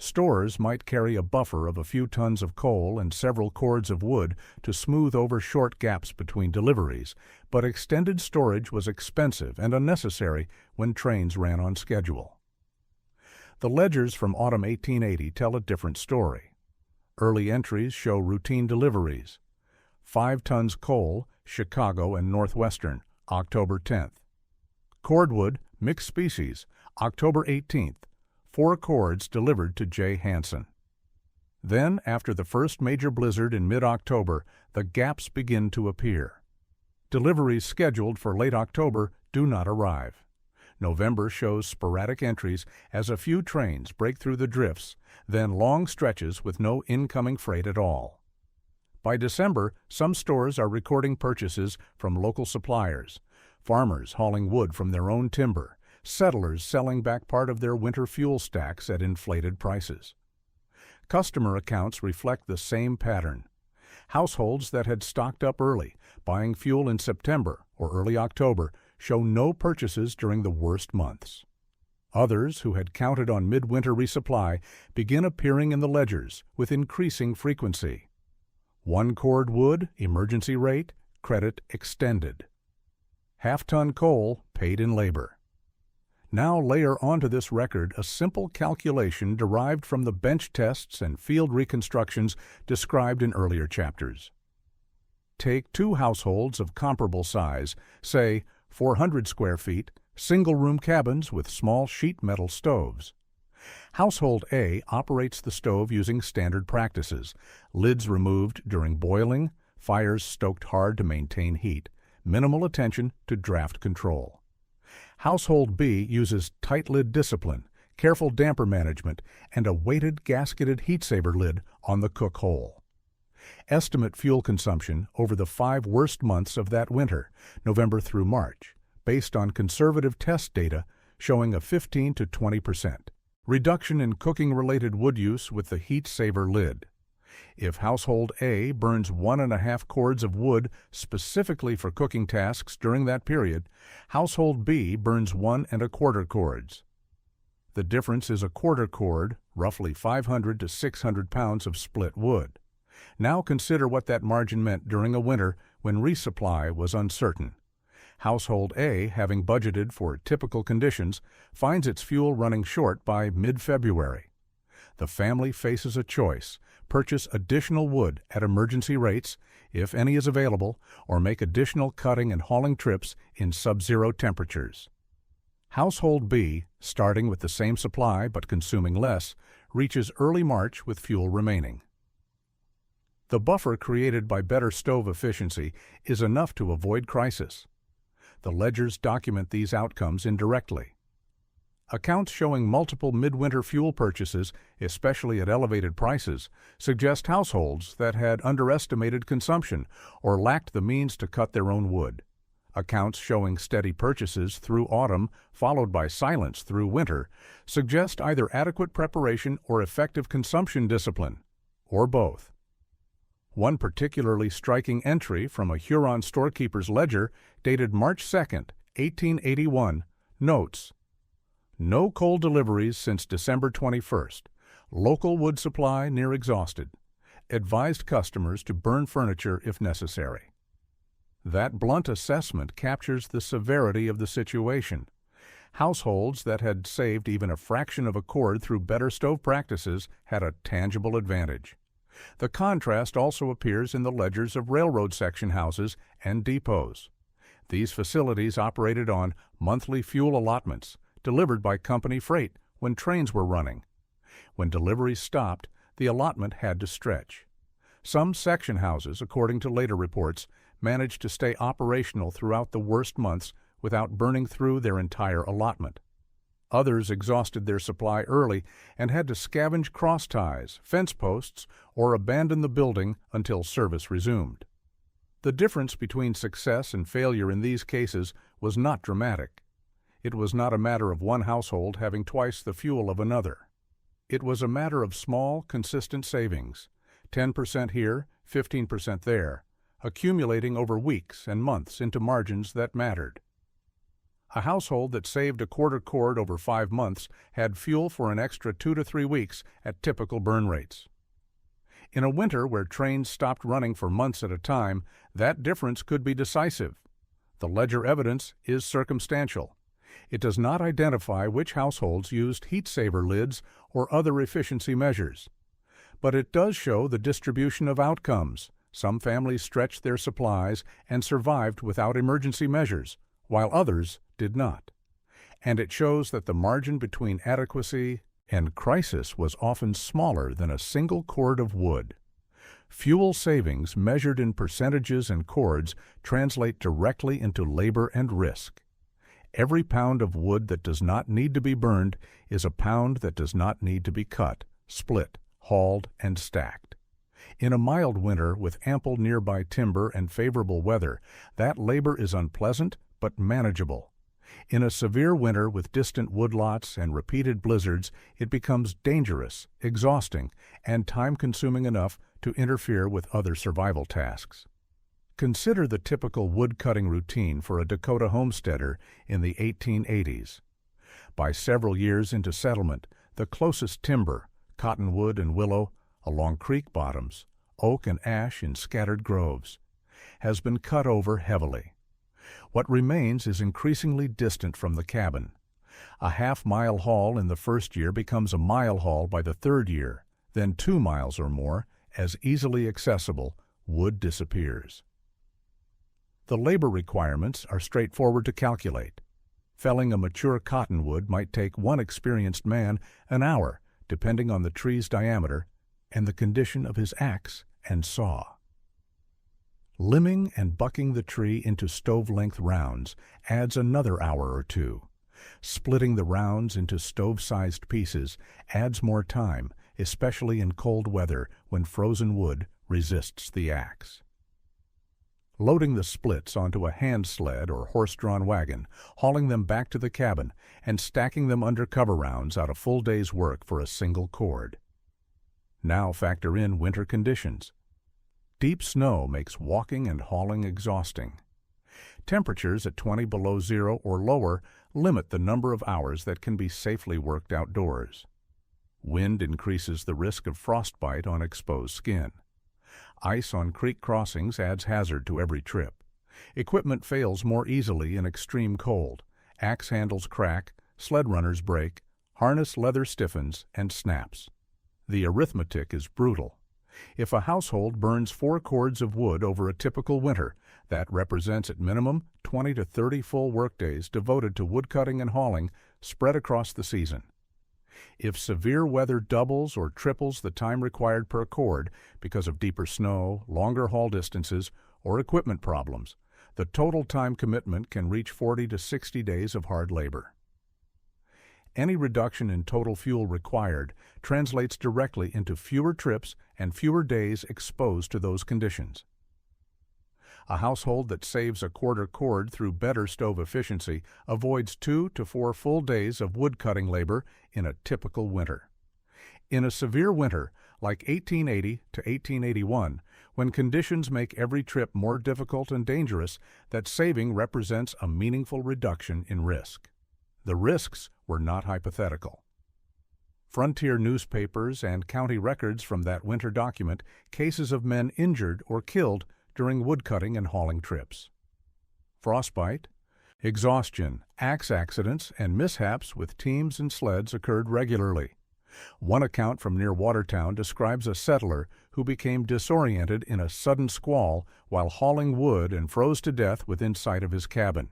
Stores might carry a buffer of a few tons of coal and several cords of wood to smooth over short gaps between deliveries, but extended storage was expensive and unnecessary when trains ran on schedule. The ledgers from autumn 1880 tell a different story. Early entries show routine deliveries. 5 tons coal, Chicago and Northwestern, October 10th. Cordwood, mixed species, October 18th. 4 cords delivered to J. Hansen. Then, after the first major blizzard in mid-October, the gaps begin to appear. Deliveries scheduled for late October do not arrive. November shows sporadic entries as a few trains break through the drifts, then long stretches with no incoming freight at all. By December, some stores are recording purchases from local suppliers, farmers hauling wood from their own timber, settlers selling back part of their winter fuel stacks at inflated prices. Customer accounts reflect the same pattern. Households that had stocked up early, buying fuel in September or early October, show no purchases during the worst months. Others, who had counted on midwinter resupply, begin appearing in the ledgers with increasing frequency. 1 cord wood, emergency rate, credit extended. Half-ton coal, paid in labor. Now layer onto this record a simple calculation derived from the bench tests and field reconstructions described in earlier chapters. Take two households of comparable size, say 400 square feet, single-room cabins with small sheet metal stoves. Household A operates the stove using standard practices: lids removed during boiling, fires stoked hard to maintain heat, minimal attention to draft control. Household B uses tight lid discipline, careful damper management, and a weighted gasketed heat saver lid on the cook hole. Estimate fuel consumption over the 5 worst months of that winter, November through March, based on conservative test data showing a 15 to 20% reduction in cooking-related wood use with the heat saver lid. If household A burns 1.5 cords of wood specifically for cooking tasks during that period, household B burns 1.25 cords. The difference is a quarter cord, roughly 500 to 600 pounds of split wood. Now consider what that margin meant during a winter when resupply was uncertain. Household A, having budgeted for typical conditions, finds its fuel running short by mid-February. The family faces a choice: purchase additional wood at emergency rates, if any is available, or make additional cutting and hauling trips in subzero temperatures. Household B, starting with the same supply but consuming less, reaches early March with fuel remaining. The buffer created by better stove efficiency is enough to avoid crisis. The ledgers document these outcomes indirectly. Accounts showing multiple midwinter fuel purchases, especially at elevated prices, suggest households that had underestimated consumption or lacked the means to cut their own wood. Accounts showing steady purchases through autumn, followed by silence through winter, suggest either adequate preparation or effective consumption discipline, or both. One particularly striking entry from a Huron storekeeper's ledger, dated March 2, 1881, notes, "No coal deliveries since December 21st. Local wood supply near exhausted. Advised customers to burn furniture if necessary." That blunt assessment captures the severity of the situation. Households that had saved even a fraction of a cord through better stove practices had a tangible advantage. The contrast also appears in the ledgers of railroad section houses and depots. These facilities operated on monthly fuel allotments, delivered by company freight when trains were running. When deliveries stopped, the allotment had to stretch. Some section houses, according to later reports, managed to stay operational throughout the worst months without burning through their entire allotment. Others exhausted their supply early and had to scavenge cross ties, fence posts, or abandon the building until service resumed. The difference between success and failure in these cases was not dramatic. It was not a matter of one household having twice the fuel of another. It was a matter of small, consistent savings, 10% here, 15% there, accumulating over weeks and months into margins that mattered. A household that saved a quarter cord over 5 months had fuel for an extra 2 to 3 weeks at typical burn rates. In a winter where trains stopped running for months at a time, that difference could be decisive. The ledger evidence is circumstantial. It does not identify which households used heat saver lids or other efficiency measures. But it does show the distribution of outcomes. Some families stretched their supplies and survived without emergency measures, while others did not. And it shows that the margin between adequacy and crisis was often smaller than a single cord of wood. Fuel savings measured in percentages and cords translate directly into labor and risk. Every pound of wood that does not need to be burned is a pound that does not need to be cut, split, hauled, and stacked. In a mild winter with ample nearby timber and favorable weather, that labor is unpleasant but manageable. In a severe winter with distant woodlots and repeated blizzards, it becomes dangerous, exhausting, and time-consuming enough to interfere with other survival tasks. Consider the typical wood-cutting routine for a Dakota homesteader in the 1880s. By several years into settlement, the closest timber, cottonwood and willow, along creek bottoms, oak and ash in scattered groves, has been cut over heavily. What remains is increasingly distant from the cabin. A half-mile haul in the first year becomes a mile haul by the third year, then 2 miles or more, as easily accessible, wood disappears. The labor requirements are straightforward to calculate. Felling a mature cottonwood might take one experienced man an hour, depending on the tree's diameter and the condition of his axe and saw. Limbing and bucking the tree into stove-length rounds adds another hour or two. Splitting the rounds into stove-sized pieces adds more time, especially in cold weather when frozen wood resists the axe. Loading the splits onto a hand sled or horse-drawn wagon, hauling them back to the cabin, and stacking them under cover rounds out a full day's work for a single cord. Now factor in winter conditions. Deep snow makes walking and hauling exhausting. Temperatures at 20 below zero or lower limit the number of hours that can be safely worked outdoors. Wind increases the risk of frostbite on exposed skin. Ice on creek crossings adds hazard to every trip. Equipment fails more easily in extreme cold. Axe handles crack, sled runners break, harness leather stiffens and snaps. The arithmetic is brutal. If a household burns 4 cords of wood over a typical winter, that represents at minimum 20 to 30 full workdays devoted to woodcutting and hauling spread across the season. If severe weather doubles or triples the time required per cord because of deeper snow, longer haul distances, or equipment problems, the total time commitment can reach 40 to 60 days of hard labor. Any reduction in total fuel required translates directly into fewer trips and fewer days exposed to those conditions. A household that saves a quarter cord through better stove efficiency avoids 2 to 4 full days of wood-cutting labor in a typical winter. In a severe winter, like 1880 to 1881, when conditions make every trip more difficult and dangerous, that saving represents a meaningful reduction in risk. The risks were not hypothetical. Frontier newspapers and county records from that winter document cases of men injured or killed during woodcutting and hauling trips. Frostbite, exhaustion, axe accidents, and mishaps with teams and sleds occurred regularly. One account from near Watertown describes a settler who became disoriented in a sudden squall while hauling wood and froze to death within sight of his cabin.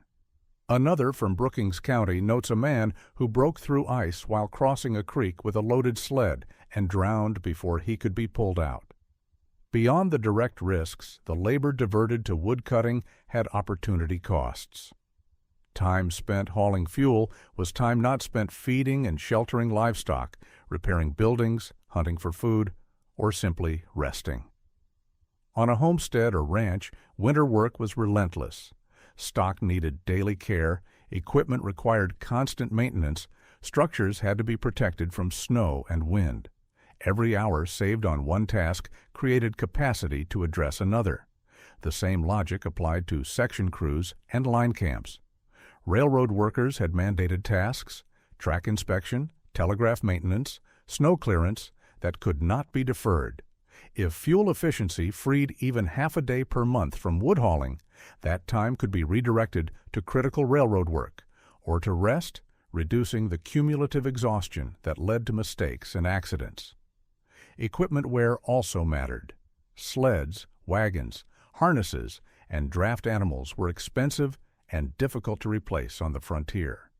Another from Brookings County notes a man who broke through ice while crossing a creek with a loaded sled and drowned before he could be pulled out. Beyond the direct risks, the labor diverted to woodcutting had opportunity costs. Time spent hauling fuel was time not spent feeding and sheltering livestock, repairing buildings, hunting for food, or simply resting. On a homestead or ranch, winter work was relentless. Stock needed daily care, equipment required constant maintenance, structures had to be protected from snow and wind. Every hour saved on one task created capacity to address another. The same logic applied to section crews and line camps. Railroad workers had mandated tasks, track inspection, telegraph maintenance, snow clearance that could not be deferred. If fuel efficiency freed even half a day per month from wood hauling, that time could be redirected to critical railroad work, or to rest, reducing the cumulative exhaustion that led to mistakes and accidents. Equipment wear also mattered. Sleds, wagons, harnesses, and draft animals were expensive and difficult to replace on the frontier.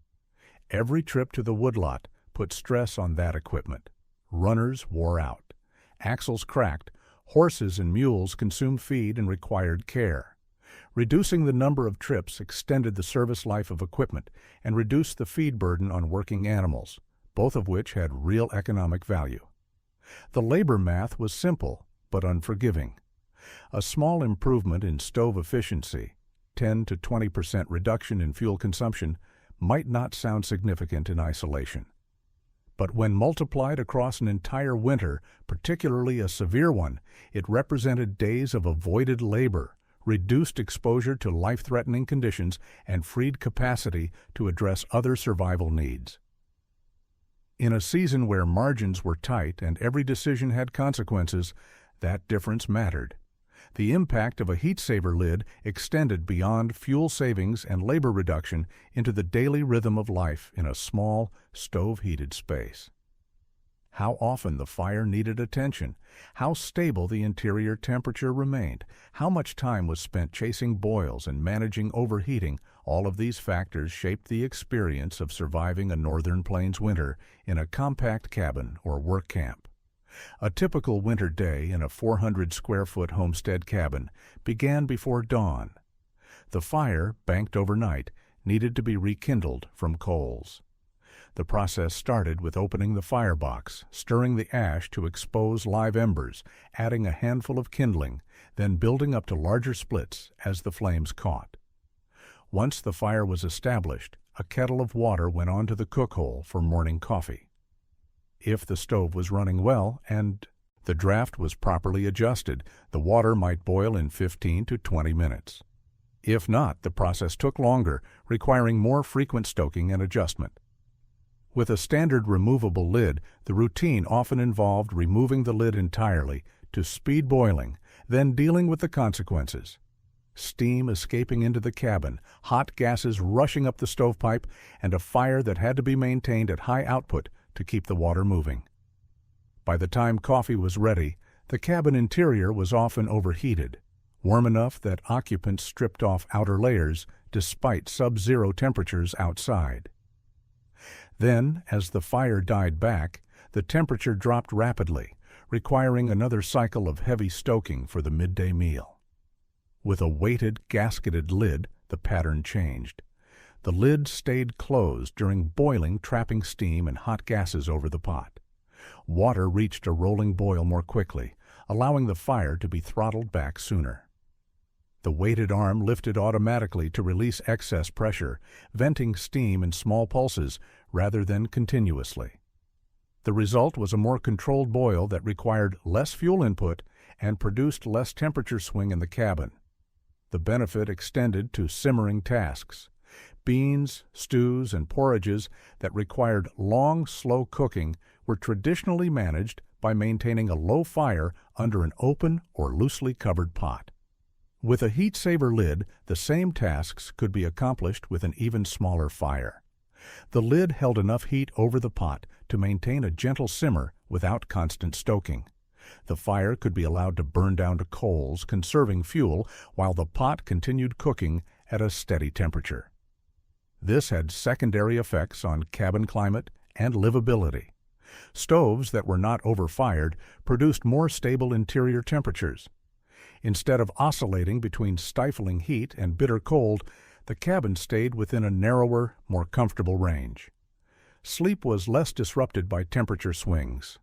Every trip to the woodlot put stress on that equipment. Runners wore out. Axles cracked. Horses and mules consumed feed and required care. Reducing the number of trips extended the service life of equipment and reduced the feed burden on working animals, both of which had real economic value. The labor math was simple but unforgiving. A small improvement in stove efficiency, 10 to 20% reduction in fuel consumption, might not sound significant in isolation. But when multiplied across an entire winter, particularly a severe one, it represented days of avoided labor, reduced exposure to life-threatening conditions, and freed capacity to address other survival needs. In a season where margins were tight and every decision had consequences, that difference mattered. The impact of a heat-saver lid extended beyond fuel savings and labor reduction into the daily rhythm of life in a small, stove-heated space. How often the fire needed attention, how stable the interior temperature remained, how much time was spent chasing boils and managing overheating, all of these factors shaped the experience of surviving a Northern Plains winter in a compact cabin or work camp. A typical winter day in a 400-square-foot homestead cabin began before dawn. The fire, banked overnight, needed to be rekindled from coals. The process started with opening the firebox, stirring the ash to expose live embers, adding a handful of kindling, then building up to larger splits as the flames caught. Once the fire was established, a kettle of water went onto the cook hole for morning coffee. If the stove was running well and the draft was properly adjusted, the water might boil in 15 to 20 minutes. If not, the process took longer, requiring more frequent stoking and adjustment. With a standard removable lid, the routine often involved removing the lid entirely to speed boiling, then dealing with the consequences. Steam escaping into the cabin, hot gases rushing up the stovepipe, and a fire that had to be maintained at high output to keep the water moving. By the time coffee was ready, the cabin interior was often overheated, warm enough that occupants stripped off outer layers despite sub-zero temperatures outside. Then, as the fire died back, the temperature dropped rapidly, requiring another cycle of heavy stoking for the midday meal. With a weighted, gasketed lid, the pattern changed. The lid stayed closed during boiling, trapping steam and hot gases over the pot. Water reached a rolling boil more quickly, allowing the fire to be throttled back sooner. The weighted arm lifted automatically to release excess pressure, venting steam in small pulses rather than continuously. The result was a more controlled boil that required less fuel input and produced less temperature swing in the cabin. The benefit extended to simmering tasks. Beans, stews, and porridges that required long, slow cooking were traditionally managed by maintaining a low fire under an open or loosely covered pot. With a heat-saver lid, the same tasks could be accomplished with an even smaller fire. The lid held enough heat over the pot to maintain a gentle simmer without constant stoking. The fire could be allowed to burn down to coals, conserving fuel, while the pot continued cooking at a steady temperature. This had secondary effects on cabin climate and livability. Stoves that were not overfired produced more stable interior temperatures. Instead of oscillating between stifling heat and bitter cold, the cabin stayed within a narrower, more comfortable range. Sleep was less disrupted by temperature swings.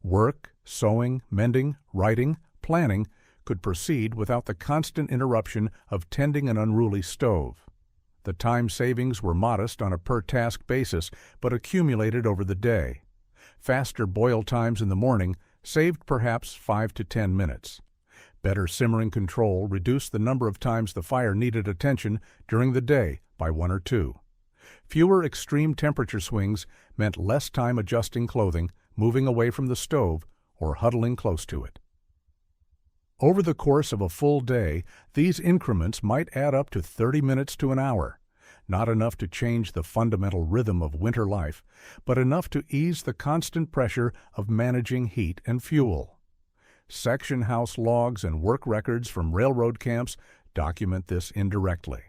Work, sewing, mending, writing, planning could proceed without the constant interruption of tending an unruly stove. The time savings were modest on a per-task basis, but accumulated over the day. Faster boil times in the morning saved perhaps 5 to 10 minutes. Better simmering control reduced the number of times the fire needed attention during the day by 1 or 2. Fewer extreme temperature swings meant less time adjusting clothing, moving away from the stove, or huddling close to it. Over the course of a full day, these increments might add up to 30 minutes to an hour, not enough to change the fundamental rhythm of winter life, but enough to ease the constant pressure of managing heat and fuel. Section house logs and work records from railroad camps document this indirectly.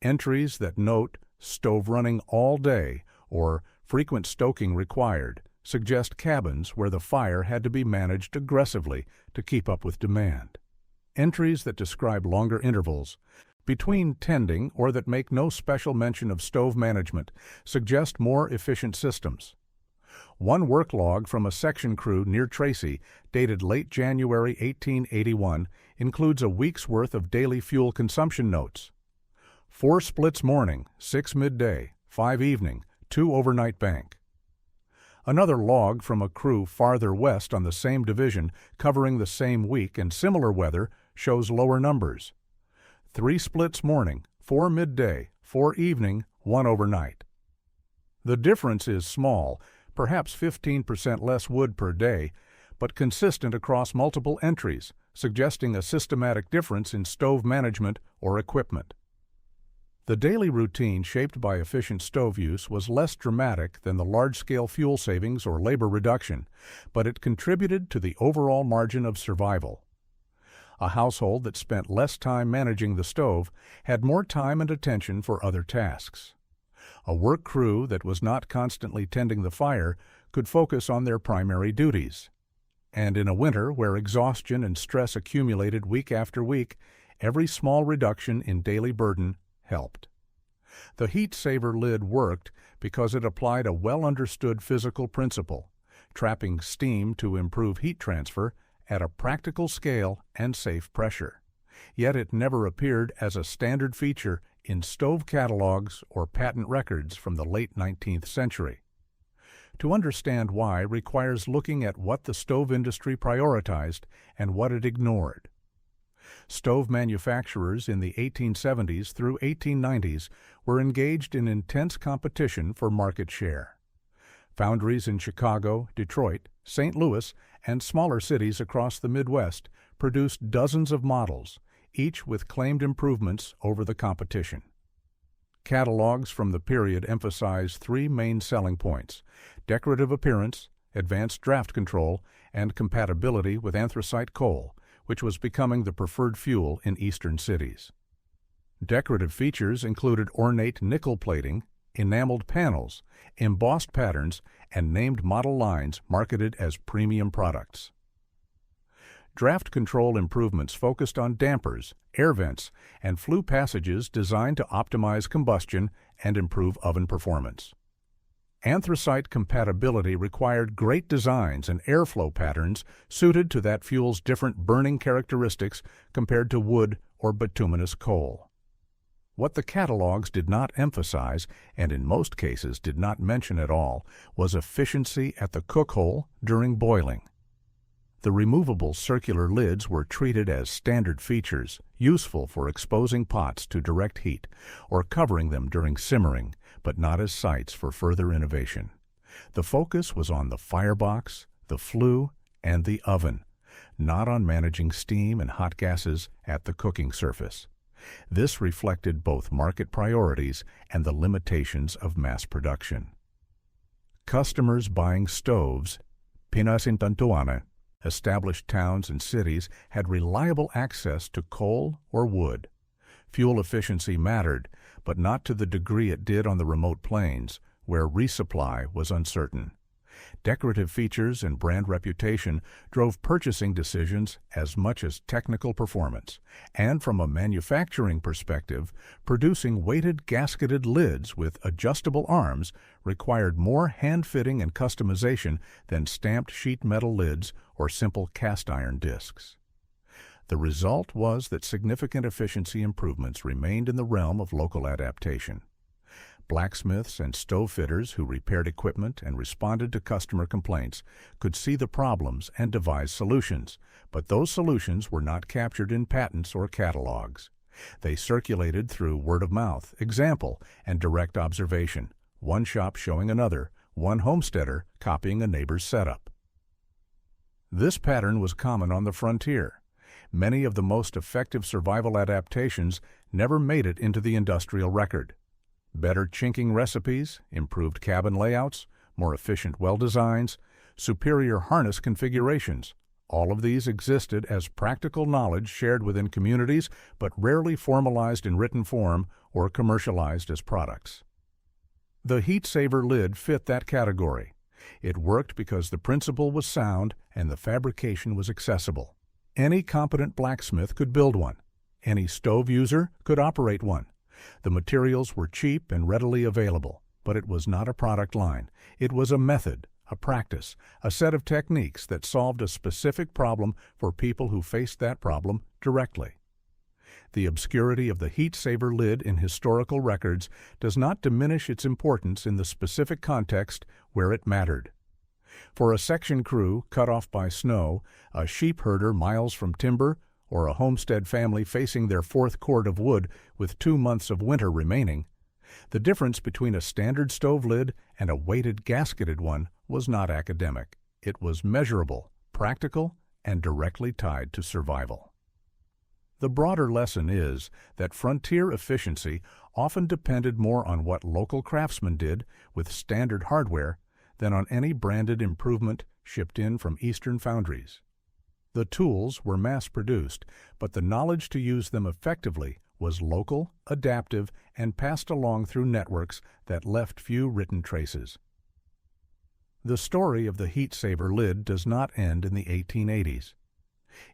Entries that note stove running all day or frequent stoking required suggest cabins where the fire had to be managed aggressively to keep up with demand. Entries that describe longer intervals between tending or that make no special mention of stove management suggest more efficient systems. One work log from a section crew near Tracy, dated late January 1881, includes a week's worth of daily fuel consumption notes. 4 splits morning, 6 midday, 5 evening, 2 overnight bank. Another log from a crew farther west on the same division covering the same week and similar weather shows lower numbers. 3 splits morning, 4 midday, 4 evening, 1 overnight. The difference is small, perhaps 15% less wood per day, but consistent across multiple entries, suggesting a systematic difference in stove management or equipment. The daily routine shaped by efficient stove use was less dramatic than the large-scale fuel savings or labor reduction, but it contributed to the overall margin of survival. A household that spent less time managing the stove had more time and attention for other tasks. A work crew that was not constantly tending the fire could focus on their primary duties. And in a winter where exhaustion and stress accumulated week after week, every small reduction in daily burden helped. The heat saver lid worked because it applied a well-understood physical principle, trapping steam to improve heat transfer at a practical scale and safe pressure. Yet it never appeared as a standard feature in stove catalogs or patent records from the late 19th century. To understand why requires looking at what the stove industry prioritized and what it ignored. Stove manufacturers in the 1870s through 1890s were engaged in intense competition for market share. Foundries in Chicago, Detroit, St. Louis, and smaller cities across the Midwest produced dozens of models, each with claimed improvements over the competition. Catalogs from the period emphasize three main selling points: decorative appearance, advanced draft control, and compatibility with anthracite coal, which was becoming the preferred fuel in eastern cities. Decorative features included ornate nickel plating, enameled panels, embossed patterns, and named model lines marketed as premium products. Draft control improvements focused on dampers, air vents, and flue passages designed to optimize combustion and improve oven performance. Anthracite compatibility required great designs and airflow patterns suited to that fuel's different burning characteristics compared to wood or bituminous coal. What the catalogs did not emphasize, and in most cases did not mention at all, was efficiency at the cook hole during boiling. The removable circular lids were treated as standard features, useful for exposing pots to direct heat or covering them during simmering, but not as sites for further innovation. The focus was on the firebox, the flue, and the oven, not on managing steam and hot gases at the cooking surface. This reflected both market priorities and the limitations of mass production. Customers buying stoves, pinasintantuana, established towns and cities had reliable access to coal or wood. Fuel efficiency mattered, but not to the degree it did on the remote plains, where resupply was uncertain. Decorative features and brand reputation drove purchasing decisions as much as technical performance, and from a manufacturing perspective, producing weighted gasketed lids with adjustable arms required more hand-fitting and customization than stamped sheet metal lids or simple cast-iron discs. The result was that significant efficiency improvements remained in the realm of local adaptation. Blacksmiths and stove fitters who repaired equipment and responded to customer complaints could see the problems and devise solutions, but those solutions were not captured in patents or catalogs. They circulated through word of mouth, example, and direct observation, one shop showing another, one homesteader copying a neighbor's setup. This pattern was common on the frontier. Many of the most effective survival adaptations never made it into the industrial record. Better chinking recipes, improved cabin layouts, more efficient well designs, superior harness configurations. All of these existed as practical knowledge shared within communities, but rarely formalized in written form or commercialized as products. The heat saver lid fit that category. It worked because the principle was sound and the fabrication was accessible. Any competent blacksmith could build one. Any stove user could operate one. The materials were cheap and readily available, but it was not a product line. It was a method, a practice, a set of techniques that solved a specific problem for people who faced that problem directly. The obscurity of the heat saver lid in historical records does not diminish its importance in the specific context where it mattered. For a section crew cut off by snow, a sheep herder miles from timber, or a homestead family facing their fourth cord of wood with 2 months of winter remaining, the difference between a standard stove lid and a weighted gasketed one was not academic. It was measurable, practical, and directly tied to survival. The broader lesson is that frontier efficiency often depended more on what local craftsmen did with standard hardware than on any branded improvement shipped in from Eastern foundries. The tools were mass-produced, but the knowledge to use them effectively was local, adaptive, and passed along through networks that left few written traces. The story of the heat saver lid does not end in the 1880s.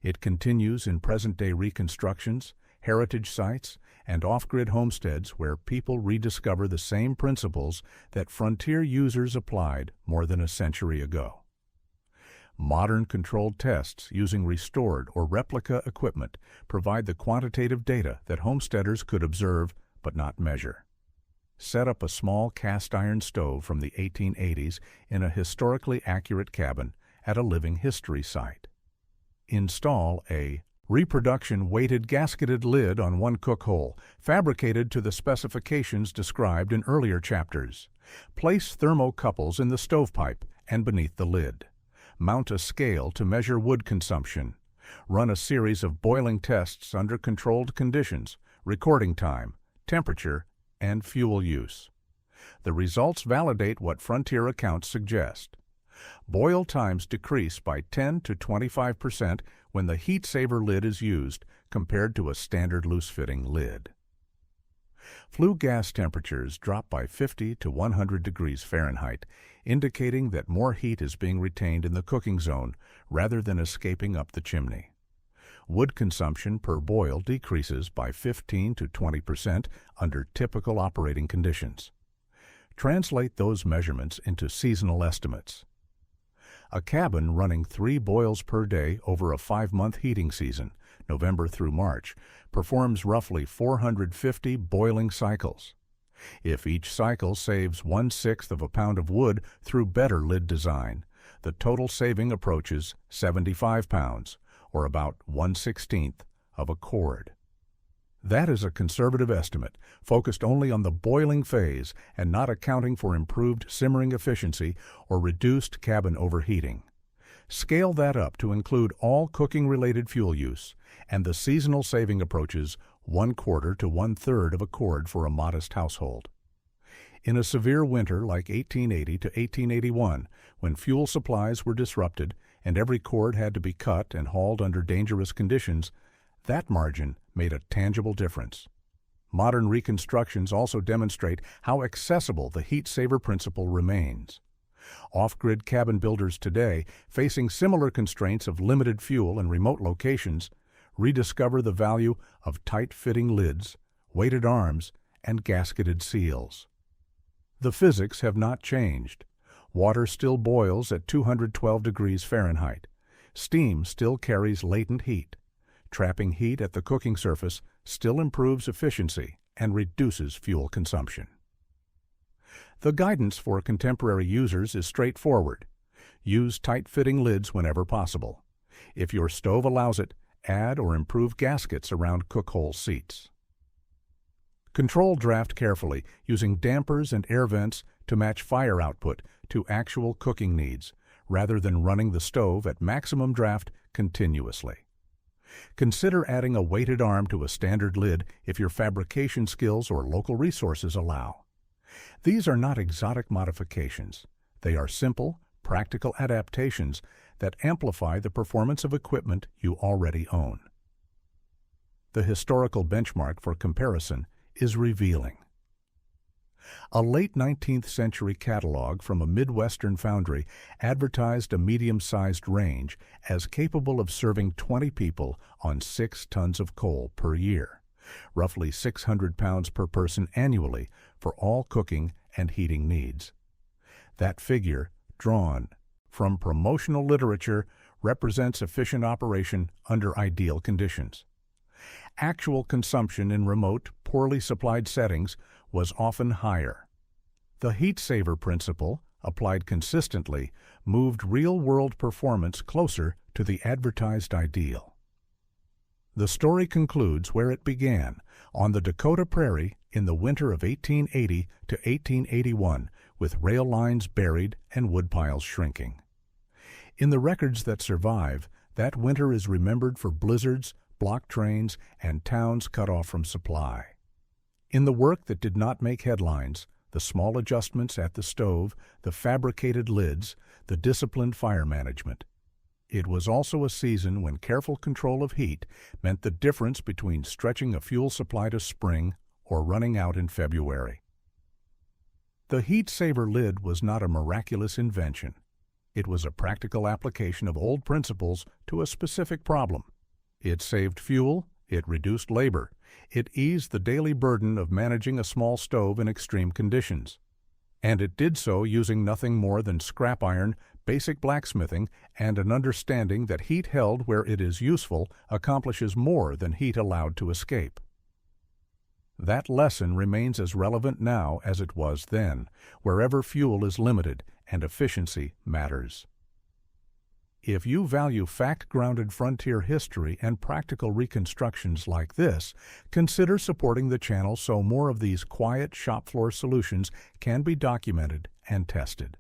It continues in present-day reconstructions, heritage sites, and off-grid homesteads where people rediscover the same principles that frontier users applied more than a century ago. Modern controlled tests using restored or replica equipment provide the quantitative data that homesteaders could observe but not measure. Set up a small cast iron stove from the 1880s in a historically accurate cabin at a living history site. Install a reproduction weighted gasketed lid on one cook hole, fabricated to the specifications described in earlier chapters. Place thermocouples in the stovepipe and beneath the lid. Mount a scale to measure wood consumption. Run a series of boiling tests under controlled conditions, recording time, temperature, and fuel use. The results validate what frontier accounts suggest. Boil times decrease by 10 to 25% when the heat saver lid is used compared to a standard loose-fitting lid. Flue gas temperatures drop by 50 to 100 degrees Fahrenheit, indicating that more heat is being retained in the cooking zone rather than escaping up the chimney. Wood consumption per boil decreases by 15 to 20% under typical operating conditions. Translate those measurements into seasonal estimates. A cabin running 3 boils per day over a 5-month heating season, November through March, performs roughly 450 boiling cycles. If each cycle saves 1/6 of a pound of wood through better lid design, the total saving approaches 75 pounds, or about 1/16 of a cord. That is a conservative estimate, focused only on the boiling phase and not accounting for improved simmering efficiency or reduced cabin overheating. Scale that up to include all cooking-related fuel use, and the seasonal saving approaches 1/4 to 1/3 of a cord for a modest household. In a severe winter like 1880 to 1881, when fuel supplies were disrupted and every cord had to be cut and hauled under dangerous conditions, that margin made a tangible difference. Modern reconstructions also demonstrate how accessible the heat saver principle remains. Off-grid cabin builders today, facing similar constraints of limited fuel in remote locations, rediscover the value of tight-fitting lids, weighted arms, and gasketed seals. The physics have not changed. Water still boils at 212 degrees Fahrenheit. Steam still carries latent heat. Trapping heat at the cooking surface still improves efficiency and reduces fuel consumption. The guidance for contemporary users is straightforward. Use tight-fitting lids whenever possible. If your stove allows it, add or improve gaskets around cook hole seats. Control draft carefully, using dampers and air vents to match fire output to actual cooking needs, rather than running the stove at maximum draft continuously. Consider adding a weighted arm to a standard lid if your fabrication skills or local resources allow. These are not exotic modifications. They are simple, practical adaptations that amplify the performance of equipment you already own. The historical benchmark for comparison is revealing. A late 19th century catalog from a Midwestern foundry advertised a medium-sized range as capable of serving 20 people on 6 tons of coal per year, roughly 600 pounds per person annually for all cooking and heating needs. That figure, drawn from promotional literature, represents efficient operation under ideal conditions. Actual consumption in remote, poorly supplied settings was often higher. The heat saver principle, applied consistently, moved real-world performance closer to the advertised ideal. The story concludes where it began, on the Dakota Prairie in the winter of 1880 to 1881, with rail lines buried and woodpiles shrinking. In the records that survive, That winter is remembered for blizzards, blocked trains, and towns cut off from supply. In the work that did not make headlines, the small adjustments at the stove, the fabricated lids, the disciplined fire management. It was also a season when careful control of heat meant the difference between stretching a fuel supply to spring or running out in February. The heat saver lid was not a miraculous invention. It was a practical application of old principles to a specific problem. It saved fuel, it reduced labor, it eased the daily burden of managing a small stove in extreme conditions. And it did so using nothing more than scrap iron, basic blacksmithing, and an understanding that heat held where it is useful accomplishes more than heat allowed to escape. That lesson remains as relevant now as it was then, wherever fuel is limited and efficiency matters. If you value fact-grounded frontier history and practical reconstructions like this, consider supporting the channel so more of these quiet shop floor solutions can be documented and tested.